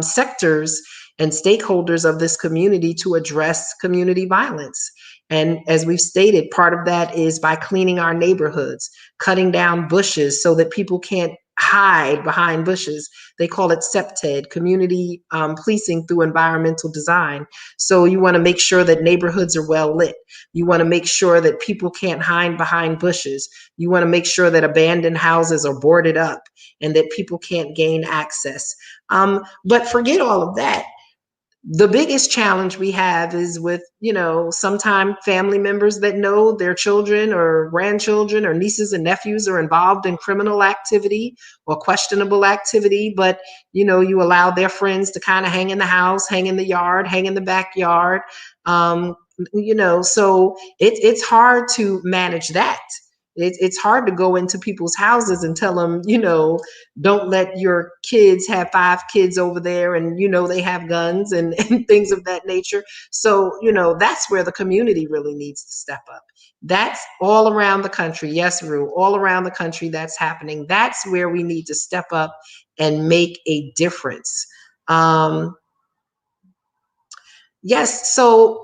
sectors and stakeholders of this community to address community violence. And as we've stated, part of that is by cleaning our neighborhoods, cutting down bushes so that people can't hide behind bushes. They call it CEPTED, community policing through environmental design. So you want to make sure that neighborhoods are well lit. You want to make sure that people can't hide behind bushes. You want to make sure that abandoned houses are boarded up and that people can't gain access. But forget all of that. The biggest challenge we have is with, sometimes family members that know their children or grandchildren or nieces and nephews are involved in criminal activity or questionable activity, but, you allow their friends to kind of hang in the house, hang in the yard, hang in the backyard. So it's hard to manage that. It's hard to go into people's houses and tell them, don't let your kids have 5 kids over there and, they have guns and things of that nature. So, that's where the community really needs to step up. That's all around the country. Yes, Rue, all around the country that's happening. That's where we need to step up and make a difference. Yes, so,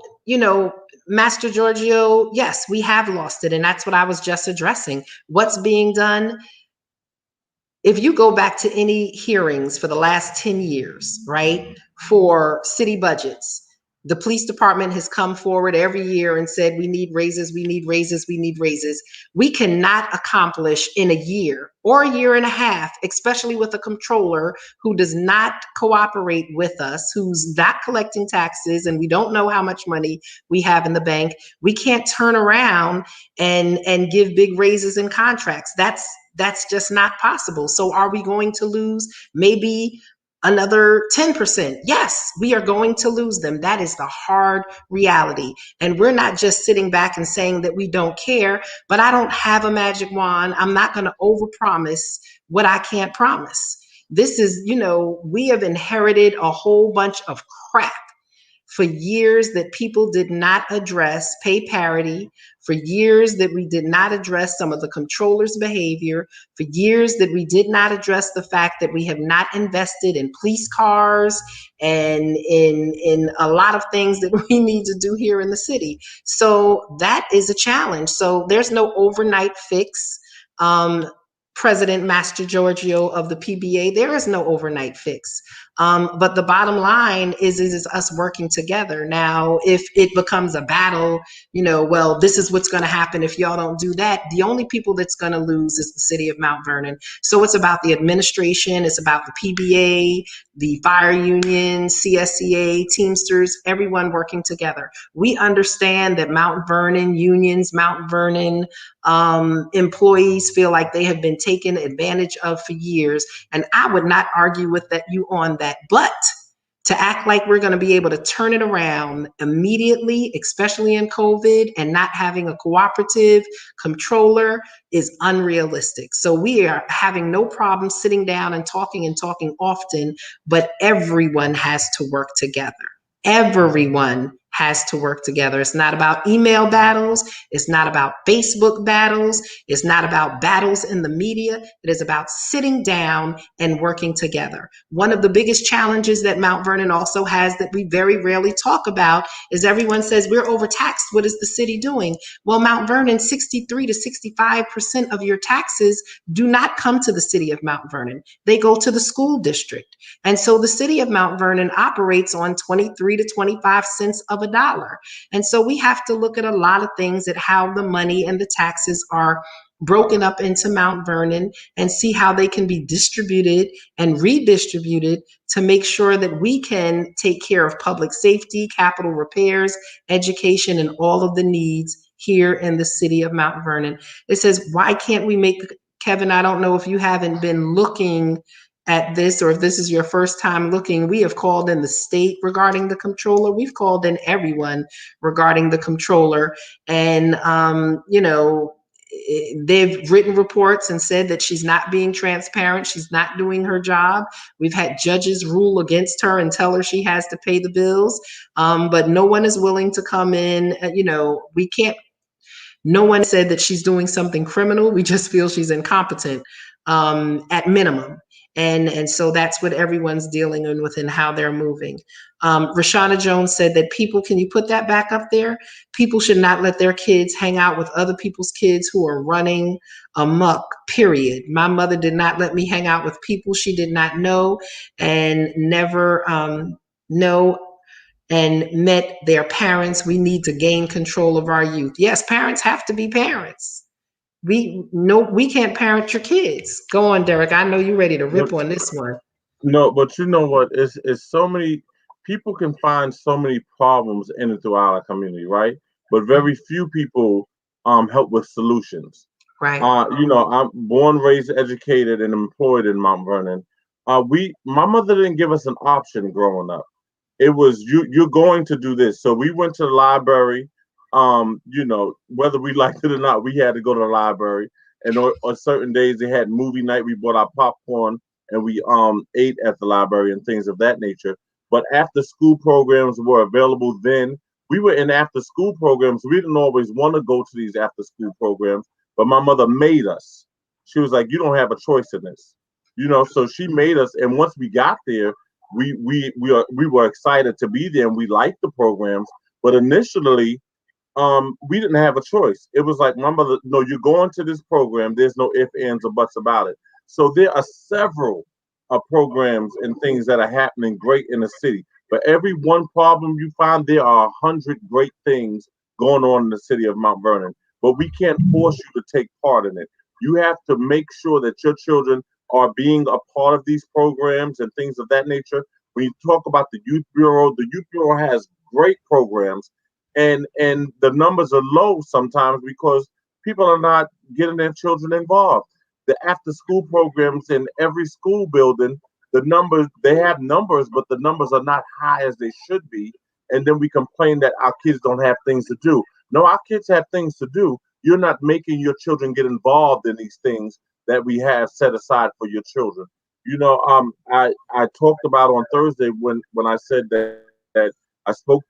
Master Giorgio, yes, we have lost it. And that's what I was just addressing. What's being done? If you go back to any hearings for the last 10 years, right, for city budgets, the police department has come forward every year and said, we need raises, we need raises, we need raises. We cannot accomplish in a year or a year and a half, especially with a controller who does not cooperate with us, who's not collecting taxes, and we don't know how much money we have in the bank. We can't turn around and give big raises in contracts. That's just not possible. So are we going to lose maybe another 10%? Yes, we are going to lose them. That is the hard reality. And we're not just sitting back and saying that we don't care, but I don't have a magic wand. I'm not going to overpromise what I can't promise. This is, we have inherited a whole bunch of crap for years that people did not address pay parity, for years that we did not address some of the controllers' behavior, for years that we did not address the fact that we have not invested in police cars and in a lot of things that we need to do here in the city. So that is a challenge. So there's no overnight fix. President Master Giorgio of the PBA, there is no overnight fix. But the bottom line is us working together. Now, if it becomes a battle, well, this is what's going to happen if y'all don't do that. The only people that's going to lose is the city of Mount Vernon. So it's about the administration, it's about the PBA, the fire union, CSCA, Teamsters, everyone working together. We understand that Mount Vernon unions, Mount Vernon employees feel like they have been taken advantage of for years. And I would not argue with you on that. But to act like we're going to be able to turn it around immediately, especially in COVID, and not having a cooperative controller is unrealistic. So we are having no problem sitting down and talking often, but everyone has to work together. Everyone has to work together. It's not about email battles. It's not about Facebook battles. It's not about battles in the media. It is about sitting down and working together. One of the biggest challenges that Mount Vernon also has that we very rarely talk about is everyone says we're overtaxed. What is the city doing? Well, Mount Vernon, 63 to 65% of your taxes do not come to the city of Mount Vernon. They go to the school district. And so the city of Mount Vernon operates on 23 to 25 cents of a dollar. And so we have to look at a lot of things at how the money and the taxes are broken up into Mount Vernon and see how they can be distributed and redistributed to make sure that we can take care of public safety, capital repairs, education, and all of the needs here in the city of Mount Vernon. It says, why can't we make, Kevin, I don't know if you haven't been looking at this or if this is your first time looking, we have called in the state regarding the controller. We've called in everyone regarding the controller. And, they've written reports and said that she's not being transparent. She's not doing her job. We've had judges rule against her and tell her she has to pay the bills. But no one is willing to come in. We can't. No one said that she's doing something criminal. We just feel she's incompetent at minimum. And so that's what everyone's dealing with and how they're moving. Rashana Jones said that can you put that back up there? People should not let their kids hang out with other people's kids who are running amok, period. My mother did not let me hang out with people she did not know and never know and met their parents. We need to gain control of our youth. Yes, parents have to be parents. We can't parent your kids. Go on, Derek. I know you're ready to rip on this one. No, but you know what? It's so many people can find so many problems in and throughout our community, right? But very few people help with solutions. Right. I'm born, raised, educated, and employed in Mount Vernon. My mother didn't give us an option growing up. It was you're going to do this. So we went to the library. Whether we liked it or not, we had to go to the library. And on certain days they had movie night. We bought our popcorn and we ate at the library and things of that nature. But after school programs were available then, we were in after school programs. We didn't always want to go to these after school programs, but my mother made us. She was like, you don't have a choice in this. So she made us, and once we got there, we were excited to be there and we liked the programs. But initially, we didn't have a choice. It was like, my mother, no, you're going to this program. There's no ifs, ands, or buts about it. So there are several programs and things that are happening great in the city. For every one problem you find, there are 100 great things going on in the city of Mount Vernon. But we can't force you to take part in it. You have to make sure that your children are being a part of these programs and things of that nature. When you talk about the Youth Bureau has great programs. And the numbers are low sometimes because people are not getting their children involved. The after school programs in every school building, they have numbers, but the numbers are not high as they should be. And then we complain that our kids don't have things to do. No, our kids have things to do. You're not making your children get involved in these things that we have set aside for your children. I talked about on Thursday when I said that I spoke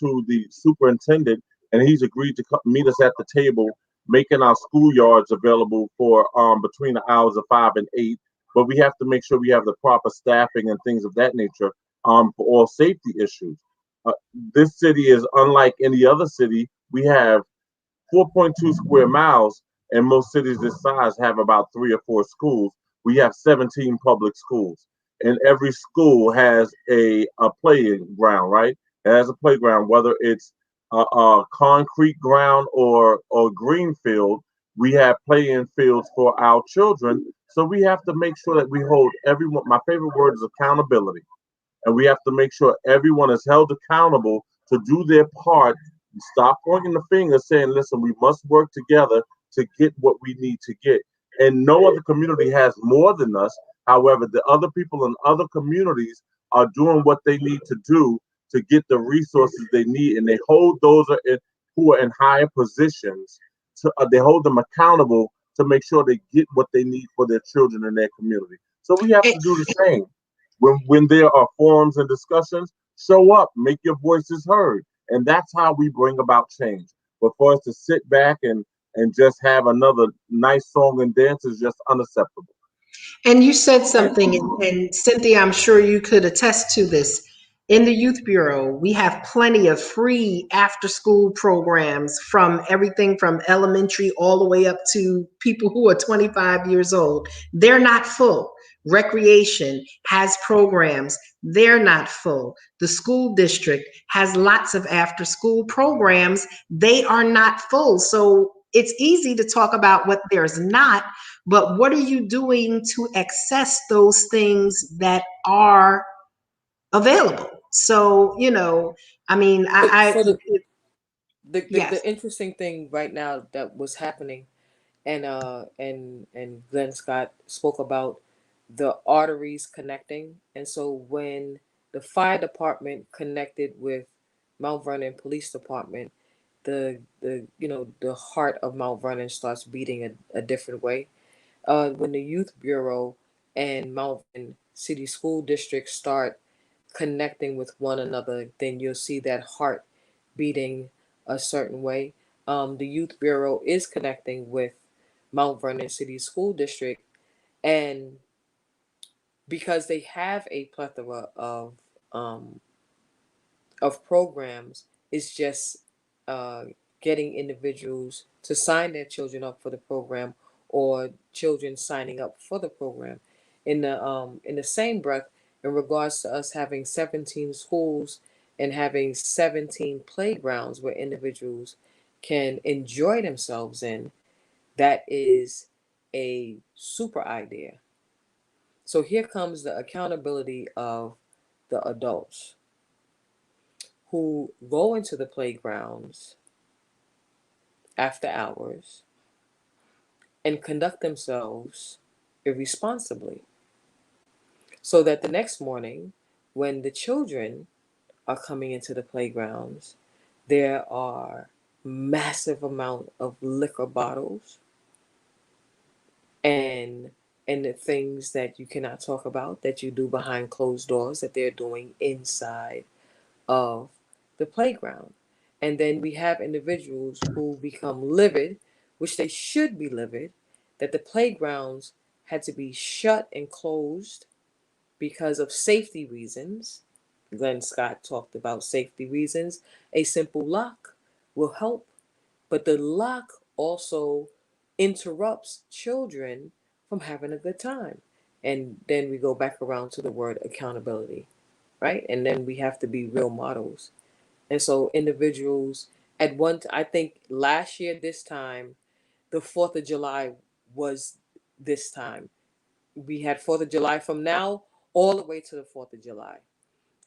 to the superintendent, and he's agreed to meet us at the table, making our schoolyards available for between the hours of 5 and 8. But we have to make sure we have the proper staffing and things of that nature for all safety issues. This city is unlike any other city. We have 4.2 square miles, and most cities this size have about 3 or 4 schools. We have 17 public schools, and every school has a playground, right? It has a playground, whether it's a concrete ground or green field. We have playing fields for our children, so we have to make sure that we hold everyone. My favorite word is accountability, and we have to make sure everyone is held accountable to do their part. Stop pointing the finger, saying, "Listen, we must work together to get what we need to get." And no other community has more than us. However, the other people in other communities are doing what they need to do to get the resources they need, and they hold those who are in higher positions to they hold them accountable to make sure they get what they need for their children in their community. So we have to do the same. When there are forums and discussions, show up, make your voices heard, and that's how we bring about change. But for us to sit back and just have another nice song and dance is just unacceptable. And you said something, and Cynthia, I'm sure you could attest to this. In the Youth Bureau, we have plenty of free after school programs, from everything from elementary all the way up to people who are 25 years old. They're not full. Recreation has programs. They're not full. The school district has lots of after school programs. They are not full. So it's easy to talk about what there's not, but what are you doing to access those things that are available? So, I mean, So yes. the interesting thing right now that was happening, and Glenn Scott spoke about the arteries connecting. And so when the fire department connected with Mount Vernon Police Department, the heart of Mount Vernon starts beating a different way. When the Youth Bureau and Mount Vernon City School District start connecting with one another, then you'll see that heart beating a certain way. The Youth Bureau is connecting with Mount Vernon City School District, and because they have a plethora um, of programs, it's just uh, getting individuals to sign their children up for the program, or children signing up for the program. In the same breath, in regards to us having 17 schools and having 17 playgrounds where individuals can enjoy themselves in, that is a super idea. So here comes the accountability of the adults who go into the playgrounds after hours and conduct themselves irresponsibly, so that the next morning, when the children are coming into the playgrounds, there are massive amount of liquor bottles and the things that you cannot talk about, that you do behind closed doors, that they're doing inside of the playground. And then we have individuals who become livid, which they should be livid, that the playgrounds had to be shut and closed because of safety reasons. Glenn Scott talked about safety reasons. A simple lock will help, but the lock also interrupts children from having a good time. And then we go back around to the word accountability, right? And then we have to be real models. And so individuals I think last year, this time, the 4th of July was this time. We had 4th of July from now all the way to the 4th of July.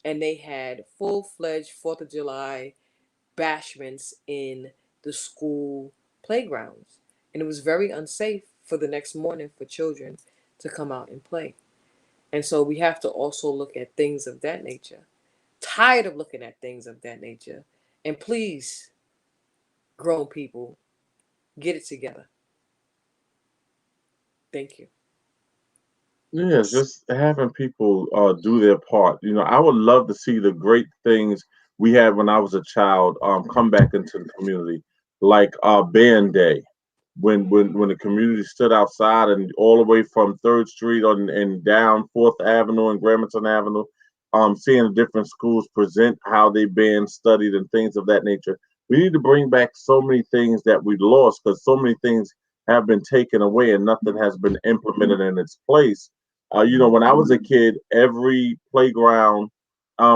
And they had full-fledged 4th of July bashments in the school playgrounds. And it was very unsafe for the next morning for children to come out and play. And so we have to also look at things of that nature. Tired of looking at things of that nature. And please, grown people, get it together. Thank you. Yeah, just having people do their part. I would love to see the great things we had when I was a child come back into the community, like band day, when the community stood outside and all the way from Third Street and down Fourth Avenue and Gramerton Avenue, seeing the different schools present how they band studied and things of that nature. We need to bring back so many things that we lost, because so many things have been taken away and nothing has been implemented in its place. When I was a kid, every playground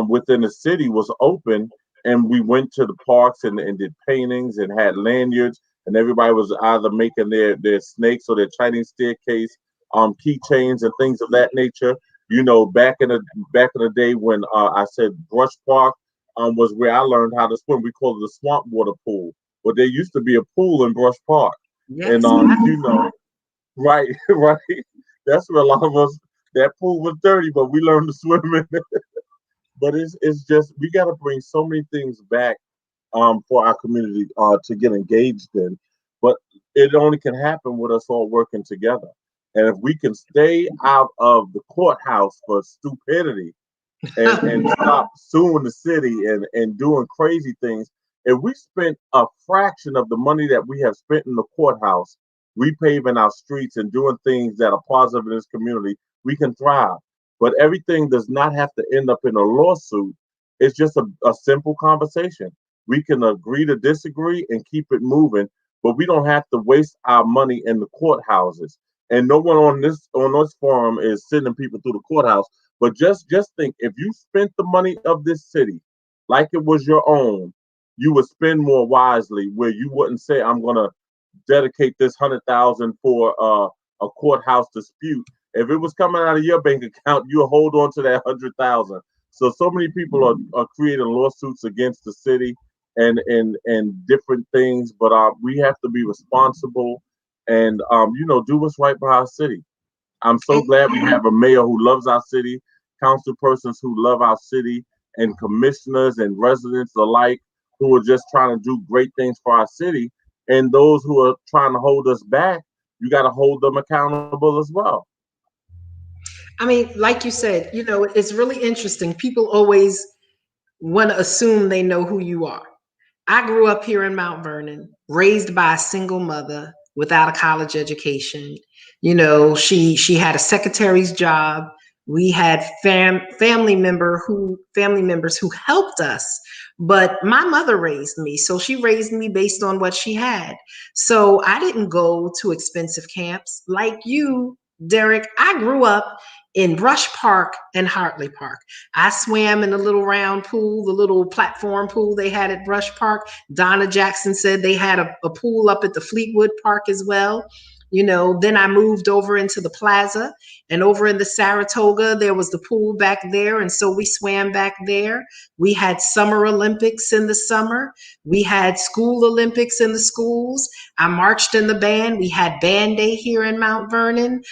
within the city was open, and we went to the parks and did paintings and had lanyards, and everybody was either making their snakes or their Chinese staircase keychains and things of that nature. Back in the day when I said Brush Park was where I learned how to swim. We call it the swamp water pool. But there used to be a pool in Brush Park, Yes. and right, right. That's where a lot of us. That pool was dirty, but we learned to swim in it. But it's just we got to bring so many things back for our community to get engaged in. But it only can happen with us all working together. And if we can stay out of the courthouse for stupidity and stop suing the city and doing crazy things, if we spent a fraction of the money that we have spent in the courthouse repaving our streets and doing things that are positive in this community, we can thrive. But everything does not have to end up in a lawsuit. It's just a simple conversation. We can agree to disagree and keep it moving, but we don't have to waste our money in the courthouses. And no one on this forum is sending people through the courthouse. But just think, if you spent the money of this city like it was your own, you would spend more wisely. Where you wouldn't say, "I'm going to dedicate this 100,000 for a courthouse dispute." If it was coming out of your bank account, you hold on to that 100,000. So many people are creating lawsuits against the city and different things, but we have to be responsible and do what's right by our city. I'm so glad we have a mayor who loves our city, council persons who love our city, and commissioners and residents alike who are just trying to do great things for our city. And those who are trying to hold us back, you got to hold them accountable as well. I mean, like you said, it's really interesting. People always want to assume they know who you are. I grew up here in Mount Vernon, raised by a single mother without a college education. She had a secretary's job. We had family members who helped us, but my mother raised me. So she raised me based on what she had. So I didn't go to expensive camps like you, Derek. I grew up in Brush Park and Hartley Park. I swam in the little round pool, the little platform pool they had at Brush Park. Donna Jackson said they had a pool up at the Fleetwood Park as well. Then I moved over into the plaza, and over in the Saratoga, there was the pool back there. And so we swam back there. We had Summer Olympics in the summer. We had School Olympics in the schools. I marched in the band. We had band day here in Mount Vernon.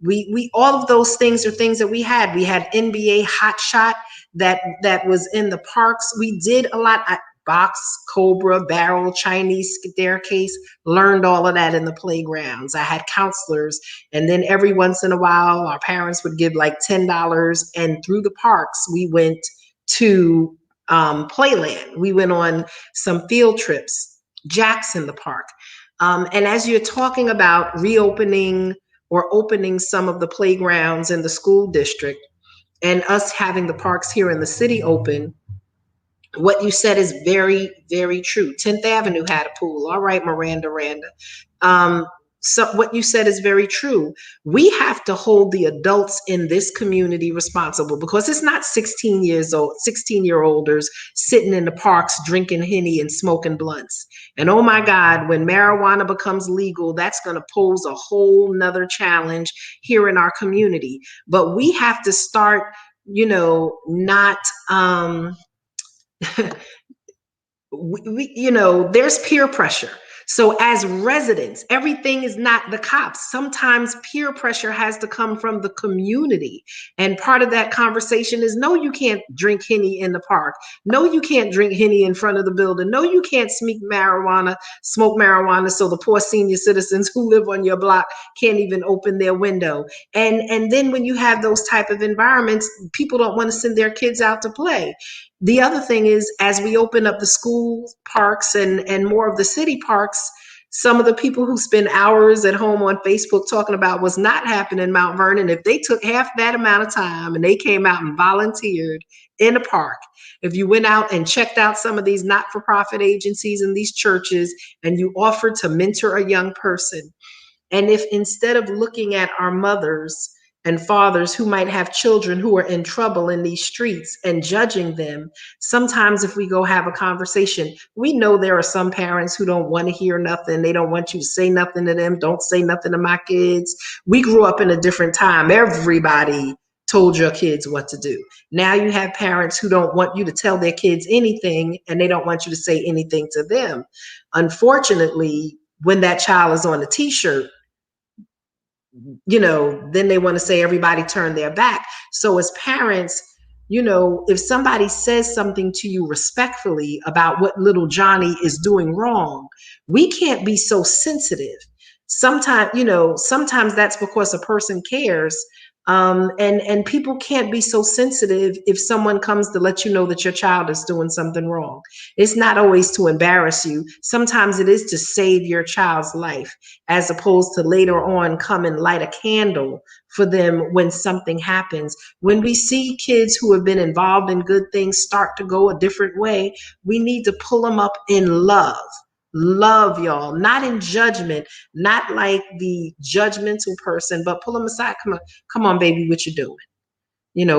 We all of those things are things that we had. We had NBA Hot Shot that was in the parks. We did a lot. Box, Cobra, Barrel, Chinese staircase, learned all of that in the playgrounds. I had counselors, and then every once in a while, our parents would give like $10, and through the parks, we went to Playland. We went on some field trips, Jackson the Park. And as you're talking about reopening or opening some of the playgrounds in the school district and us having the parks here in the city open, what you said is very, very true. 10th Avenue had a pool. All right, Miranda. So what you said is very true. We have to hold the adults in this community responsible, because it's not 16-year-olders sitting in the parks drinking Henny and smoking blunts. And oh my God, when marijuana becomes legal, that's going to pose a whole nother challenge here in our community. But we have to start, not there's peer pressure. So as residents, everything is not the cops. Sometimes peer pressure has to come from the community. And part of that conversation is, no, you can't drink Henny in the park. No, you can't drink Henny in front of the building. No, you can't smoke marijuana so the poor senior citizens who live on your block can't even open their window. And then when you have those type of environments, people don't want to send their kids out to play. The other thing is, as we open up the school parks and more of the city parks, some of the people who spend hours at home on Facebook talking about what's not happening in Mount Vernon, if they took half that amount of time and they came out and volunteered in a park, if you went out and checked out some of these not-for-profit agencies and these churches and you offered to mentor a young person, and if instead of looking at our mothers and fathers who might have children who are in trouble in these streets and judging them, sometimes if we go have a conversation, we know there are some parents who don't want to hear nothing. They don't want you to say nothing to them. Don't say nothing to my kids. We grew up in a different time. Everybody told your kids what to do. Now you have parents who don't want you to tell their kids anything, and they don't want you to say anything to them. Unfortunately, when that child is on a t-shirt, then they want to say everybody turned their back. So as parents, if somebody says something to you respectfully about what little Johnny is doing wrong, we can't be so sensitive. Sometimes that's because a person cares. And people can't be so sensitive if someone comes to let you know that your child is doing something wrong. It's not always to embarrass you. Sometimes it is to save your child's life, as opposed to later on come and light a candle for them when something happens. When we see kids who have been involved in good things start to go a different way, we need to pull them up in love. Love, y'all, not in judgment, not like the judgmental person, but pull them aside. Come on, baby, what you doing?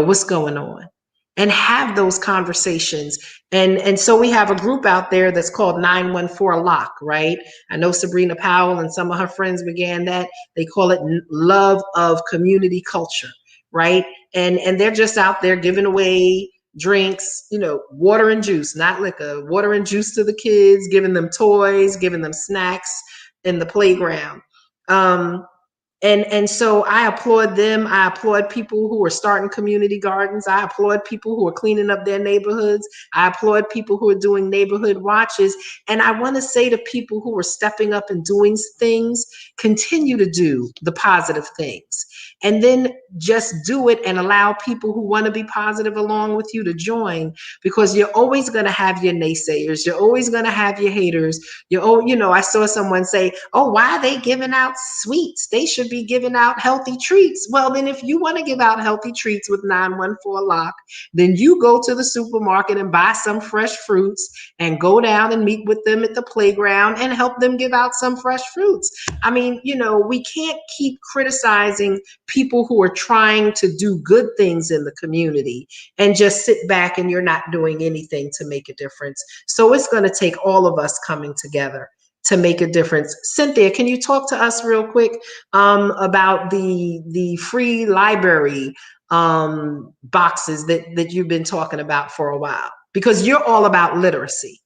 What's going on? And have those conversations. And so we have a group out there that's called 914 Lock, right? I know Sabrina Powell and some of her friends began that. They call it Love of Community Culture, right? And they're just out there giving away drinks, water and juice, not liquor, water and juice to the kids, giving them toys, giving them snacks in the playground. And so I applaud them. I applaud people who are starting community gardens. I applaud people who are cleaning up their neighborhoods. I applaud people who are doing neighborhood watches. And I want to say to people who are stepping up and doing things, continue to do the positive things. And then just do it and allow people who want to be positive along with you to join, because you're always going to have your naysayers. You're always going to have your haters. I saw someone say, oh, why are they giving out sweets? They should be giving out healthy treats. Well, then if you want to give out healthy treats with 914 Lock, then you go to the supermarket and buy some fresh fruits and go down and meet with them at the playground and help them give out some fresh fruits. I mean, we can't keep criticizing people who are trying to do good things in the community and just sit back and you're not doing anything to make a difference. So it's going to take all of us coming together to make a difference. Cynthia, can you talk to us real quick about the free library boxes that you've been talking about for a while? Because you're all about literacy,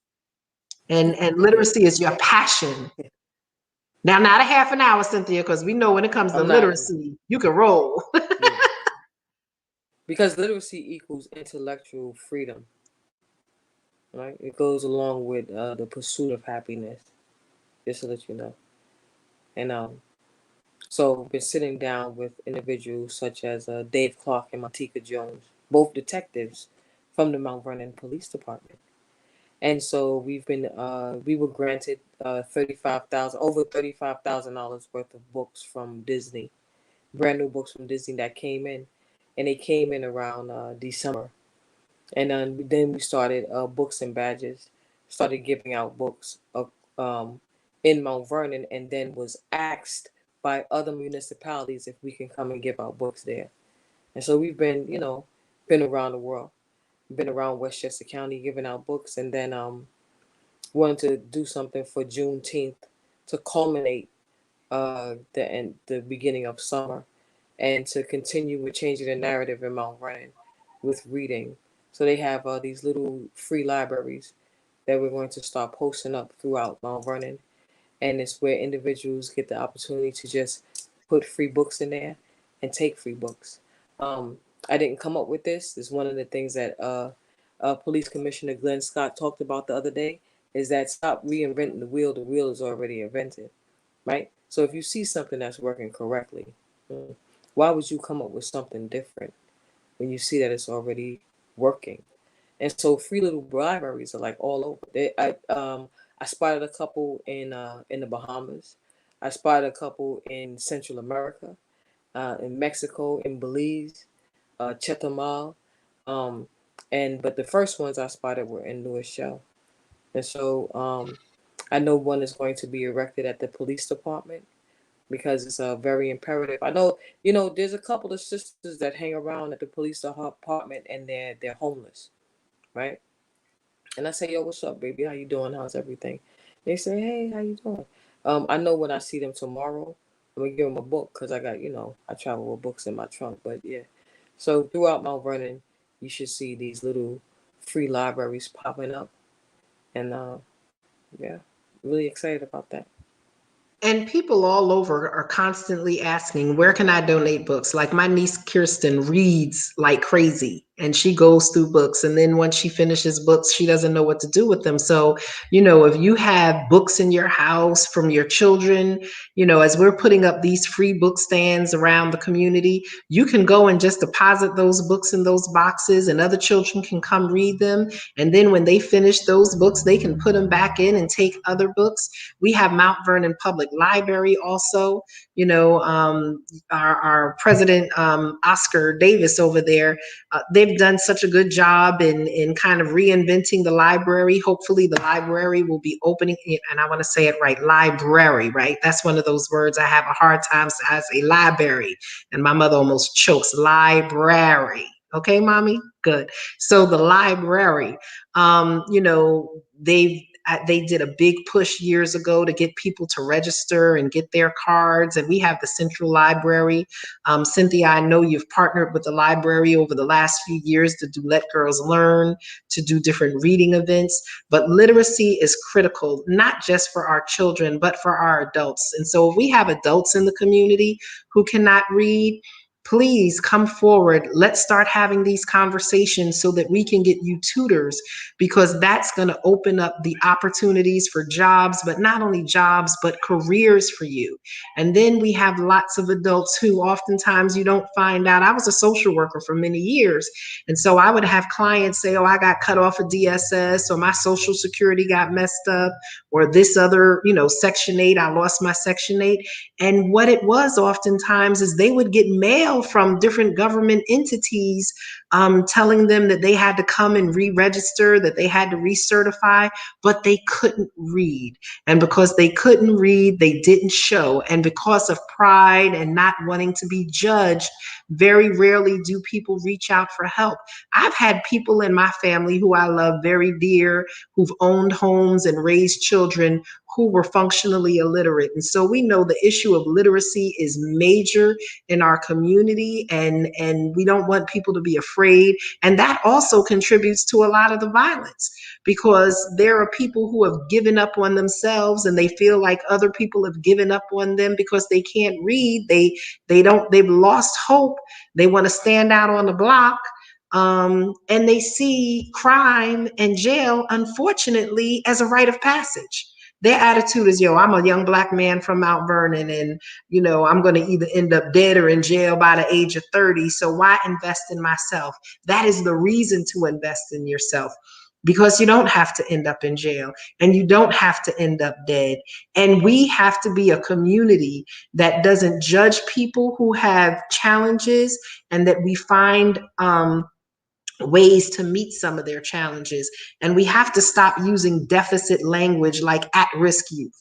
and literacy is your passion. Now, not a half an hour, Cynthia, because we know when it comes to literacy, you can roll. Yeah. Because literacy equals intellectual freedom, right? It goes along with the pursuit of happiness, just to let you know. And so I've been sitting down with individuals such as Dave Clark and Turnquest-Jones, both detectives from the Mount Vernon Police Department. And so we were granted over $35,000 worth of books from Disney, brand new books from Disney that came in, and they came in around December. And then we started books and badges, started giving out books in Mount Vernon, and then was asked by other municipalities if we can come and give out books there. And so we've been around the world, been around Westchester County giving out books, and then wanted to do something for Juneteenth to culminate the beginning of summer, and to continue with changing the narrative in Mount Vernon with reading. So they have these little free libraries that we're going to start posting up throughout Mount Vernon. And it's where individuals get the opportunity to just put free books in there and take free books. I didn't come up with this. It's one of the things that Police Commissioner Glenn Scott talked about the other day, is that stop reinventing the wheel is already invented, right? So if you see something that's working correctly, why would you come up with something different when you see that it's already working? And so free little libraries are like all over. I spotted a couple in the Bahamas. I spotted a couple in Central America, in Mexico, in Belize, Chetumal, but the first ones I spotted were in New Rochelle, and so I know one is going to be erected at the police department because it's very imperative. I know, there's a couple of sisters that hang around at the police department and they're homeless, right? And I say, yo, what's up, baby? How you doing? How's everything? They say, hey, how you doing? I know when I see them tomorrow, I'm gonna give them a book because I got, I travel with books in my trunk. But yeah, so throughout Mount Vernon, you should see these little free libraries popping up, and yeah, really excited about that. And people all over are constantly asking, where can I donate books? Like my niece Kirsten reads like crazy and she goes through books. And then once she finishes books, she doesn't know what to do with them. So, if you have books in your house from your children, as we're putting up these free book stands around the community, you can go and just deposit those books in those boxes and other children can come read them. And then when they finish those books, they can put them back in and take other books. We have Mount Vernon Public Library also. Our president, Oscar Davis over there, they've done such a good job in kind of reinventing the library. Hopefully the library will be opening, and I want to say it right, library, right? That's one of those words I have a hard time as a library, and my mother almost chokes, library. Okay, mommy? Good. So the library, they did a big push years ago to get people to register and get their cards. And we have the Central Library. Cynthia, I know you've partnered with the library over the last few years to do Let Girls Learn, to do different reading events. But literacy is critical, not just for our children, but for our adults. And so if we have adults in the community who cannot read, please come forward. Let's start having these conversations so that we can get you tutors, because that's going to open up the opportunities for jobs, but not only jobs, but careers for you. And then we have lots of adults who oftentimes you don't find out. I was a social worker for many years. And so I would have clients say, oh, I got cut off of DSS, or my social security got messed up, or this other, Section 8, I lost my Section 8. And what it was oftentimes is they would get mail from different government entities telling them that they had to come and re-register, that they had to recertify, but they couldn't read. And because they couldn't read, they didn't show. And because of pride and not wanting to be judged, very rarely do people reach out for help. I've had people in my family who I love very dear, who've owned homes and raised children, who were functionally illiterate. And so we know the issue of literacy is major in our community, and we don't want people to be afraid. And that also contributes to a lot of the violence, because there are people who have given up on themselves and they feel like other people have given up on them because they can't read. They've lost hope. They want to stand out on the block. And they see crime and jail, unfortunately, as a rite of passage. Their attitude is, I'm a young Black man from Mount Vernon, and, I'm going to either end up dead or in jail by the age of 30. So why invest in myself? That is the reason to invest in yourself, because you don't have to end up in jail and you don't have to end up dead. And we have to be a community that doesn't judge people who have challenges, and that we find ways to meet some of their challenges. And we have to stop using deficit language like at-risk youth,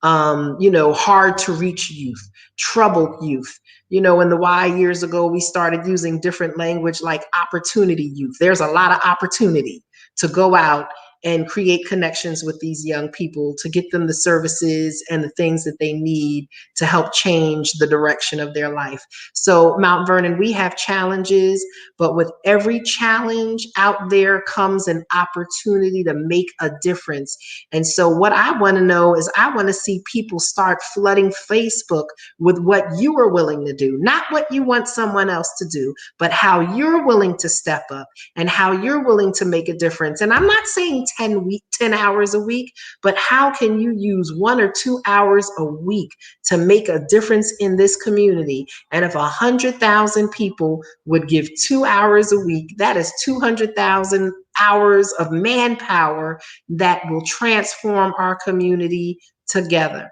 hard to reach youth, troubled youth. In the Y years ago, we started using different language like opportunity youth. There's a lot of opportunity to go out and create connections with these young people, to get them the services and the things that they need to help change the direction of their life. So Mount Vernon, we have challenges, but with every challenge out there comes an opportunity to make a difference. And so what I want to know is, I want to see people start flooding Facebook with what you are willing to do, not what you want someone else to do, but how you're willing to step up and how you're willing to make a difference. And I'm not saying 10 hours a week, but how can you use 1 or 2 hours a week to make a difference in this community? And if 100,000 people would give 2 hours a week, that is 200,000 hours of manpower that will transform our community together.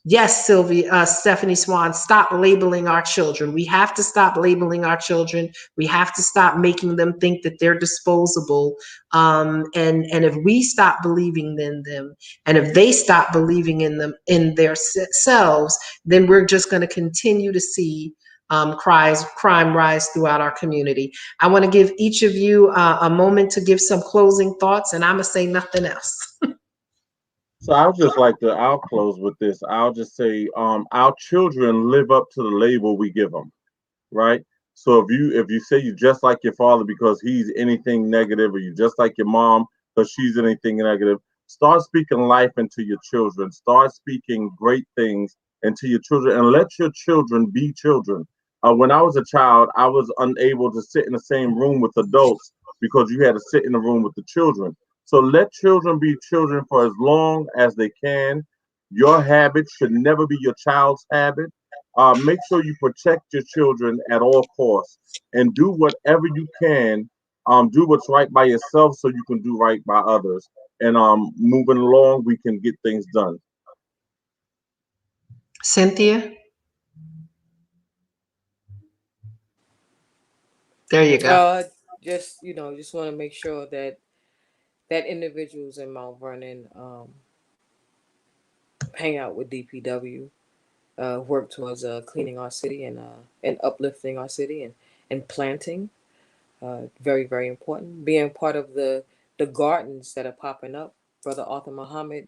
Yes, Sylvia, Stephanie Swan, stop labeling our children. We have to stop labeling our children. We have to stop making them think that they're disposable. And if we stop believing in them, and if they stop believing in them, in their selves, then we're just going to continue to see crime rise throughout our community. I want to give each of you a moment to give some closing thoughts, and I'm going to say nothing else. So I'll close with this. I'll just say, our children live up to the label we give them, right? So if you say you just like your father because he's anything negative, or you just like your mom because she's anything negative, start speaking life into your children. Start speaking great things into your children, and let your children be children. When I was a child, I was unable to sit in the same room with adults because you had to sit in the room with the children. So let children be children for as long as they can. Your habit should never be your child's habit. Make sure you protect your children at all costs, and do whatever you can. Do what's right by yourself so you can do right by others. And moving along, we can get things done. Cynthia? There you go. Just just want to make sure that individuals in Mount Vernon hang out with DPW, work towards cleaning our city and uplifting our city and planting. Very, very important. Being part of the gardens that are popping up. Brother Arthur Muhammad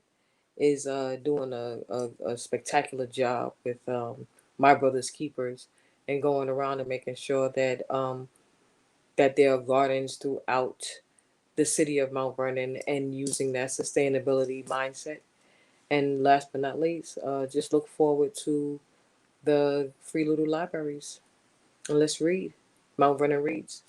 is doing a spectacular job with My Brother's Keepers, and going around and making sure that that there are gardens throughout the city of Mount Vernon, and using that sustainability mindset. And last but not least, just look forward to the free little libraries. And let's read. Mount Vernon reads.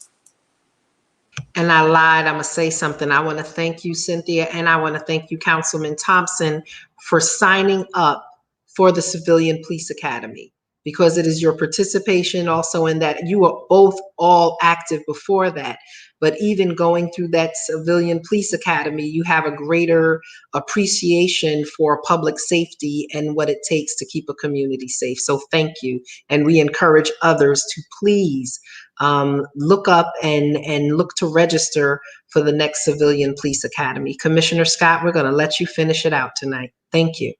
And I lied. I'm going to say something. I want to thank you, Cynthia, and I want to thank you, Councilman Thompson, for signing up for the Civilian Police Academy, because it is your participation also in that. You were both all active before that, but even going through that Civilian Police Academy, you have a greater appreciation for public safety and what it takes to keep a community safe. So thank you. And we encourage others to please look up and look to register for the next Civilian Police Academy. Commissioner Scott, we're going to let you finish it out tonight. Thank you.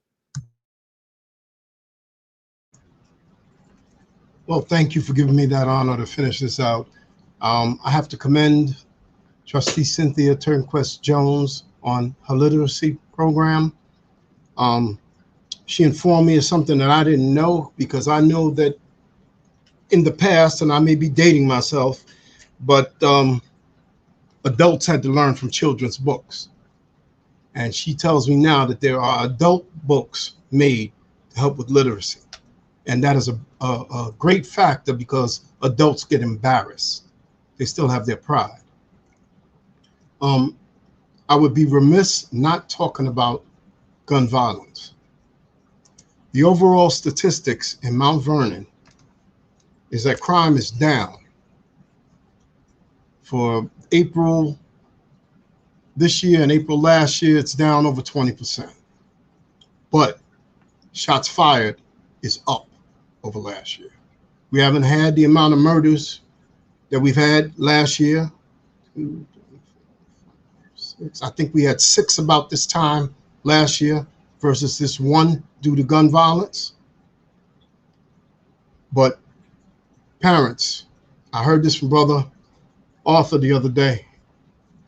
Well, thank you for giving me that honor to finish this out. I have to commend Trustee Cynthia Turnquest-Jones on her literacy program. She informed me of something that I didn't know, because I know that in the past, and I may be dating myself, but adults had to learn from children's books. And she tells me now that there are adult books made to help with literacy. And that is a great factor, because adults get embarrassed. They still have their pride. I would be remiss not talking about gun violence. The overall statistics in Mount Vernon is that crime is down. For April this year and April last year, it's down over 20%. But shots fired is up over last year. We haven't had the amount of murders that we've had last year. I think we had 6 about this time last year versus this 1 due to gun violence. But parents, I heard this from Brother Arthur the other day.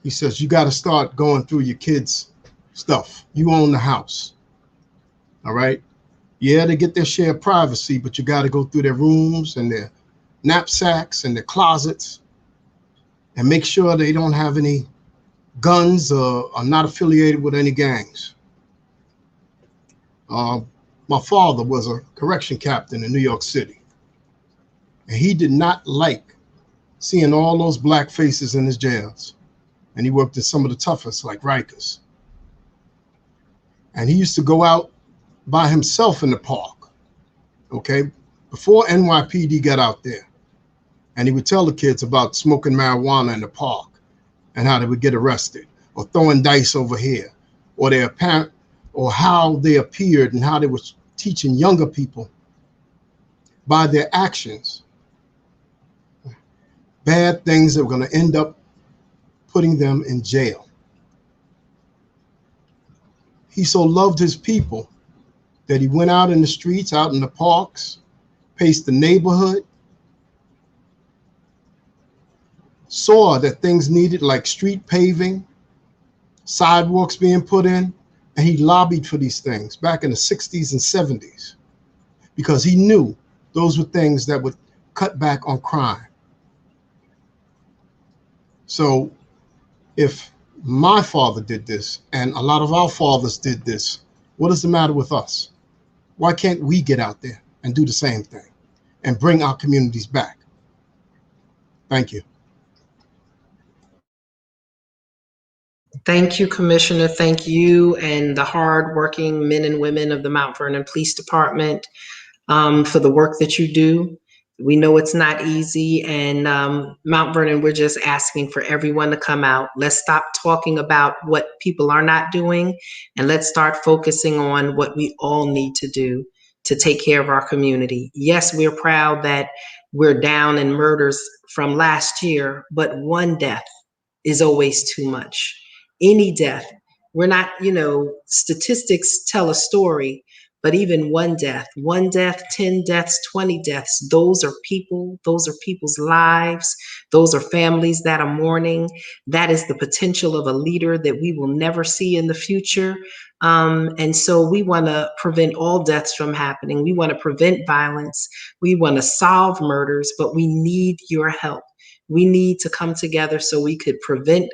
He says, you got to start going through your kids' stuff. You own the house. All right. Yeah, they get their share of privacy, but you got to go through their rooms and their knapsacks and their closets and make sure they don't have any guns or are not affiliated with any gangs. My father was a correction captain in New York City, and he did not like seeing all those black faces in his jails. and he worked at some of the toughest, like Rikers. And he used to go out by himself in the park, okay, before NYPD got out there. And he would tell the kids about smoking marijuana in the park and how they would get arrested, or throwing dice over here, or their parent, or how they appeared and how they were teaching younger people by their actions bad things that were going to end up putting them in jail. He so loved his people that he went out in the streets, out in the parks, paced the neighborhood, saw that things needed like street paving, sidewalks being put in, and he lobbied for these things back in the 60s and 70s because he knew those were things that would cut back on crime. So if my father did this and a lot of our fathers did this, what is the matter with us? Why can't we get out there and do the same thing and bring our communities back? Thank you. Thank you, Commissioner. Thank you and the hardworking men and women of the Mount Vernon Police Department for the work that you do. We know it's not easy, and Mount Vernon, we're just asking for everyone to come out. Let's stop talking about what people are not doing, and let's start focusing on what we all need to do to take care of our community. Yes, we're proud that we're down in murders from last year, but one death is always too much. Any death, we're not, statistics tell a story, but even one death, 10 deaths, 20 deaths, those are people, those are people's lives, those are families that are mourning. That is the potential of a leader that we will never see in the future. And so we want to prevent all deaths from happening. We want to prevent violence. We want to solve murders, but we need your help. We need to come together so we could prevent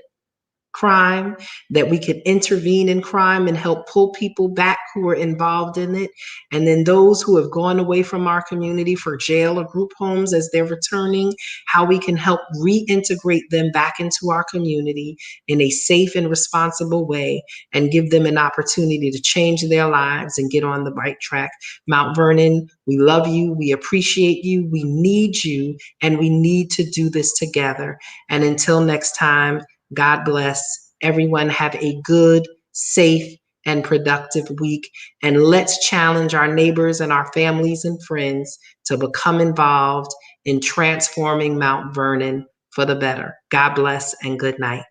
crime, that we could intervene in crime and help pull people back who are involved in it. And then those who have gone away from our community for jail or group homes as they're returning, how we can help reintegrate them back into our community in a safe and responsible way and give them an opportunity to change their lives and get on the right track. Mount Vernon, we love you. We appreciate you. We need you. And we need to do this together. And until next time, God bless. Everyone have a good, safe, and productive week. And let's challenge our neighbors and our families and friends to become involved in transforming Mount Vernon for the better. God bless and good night.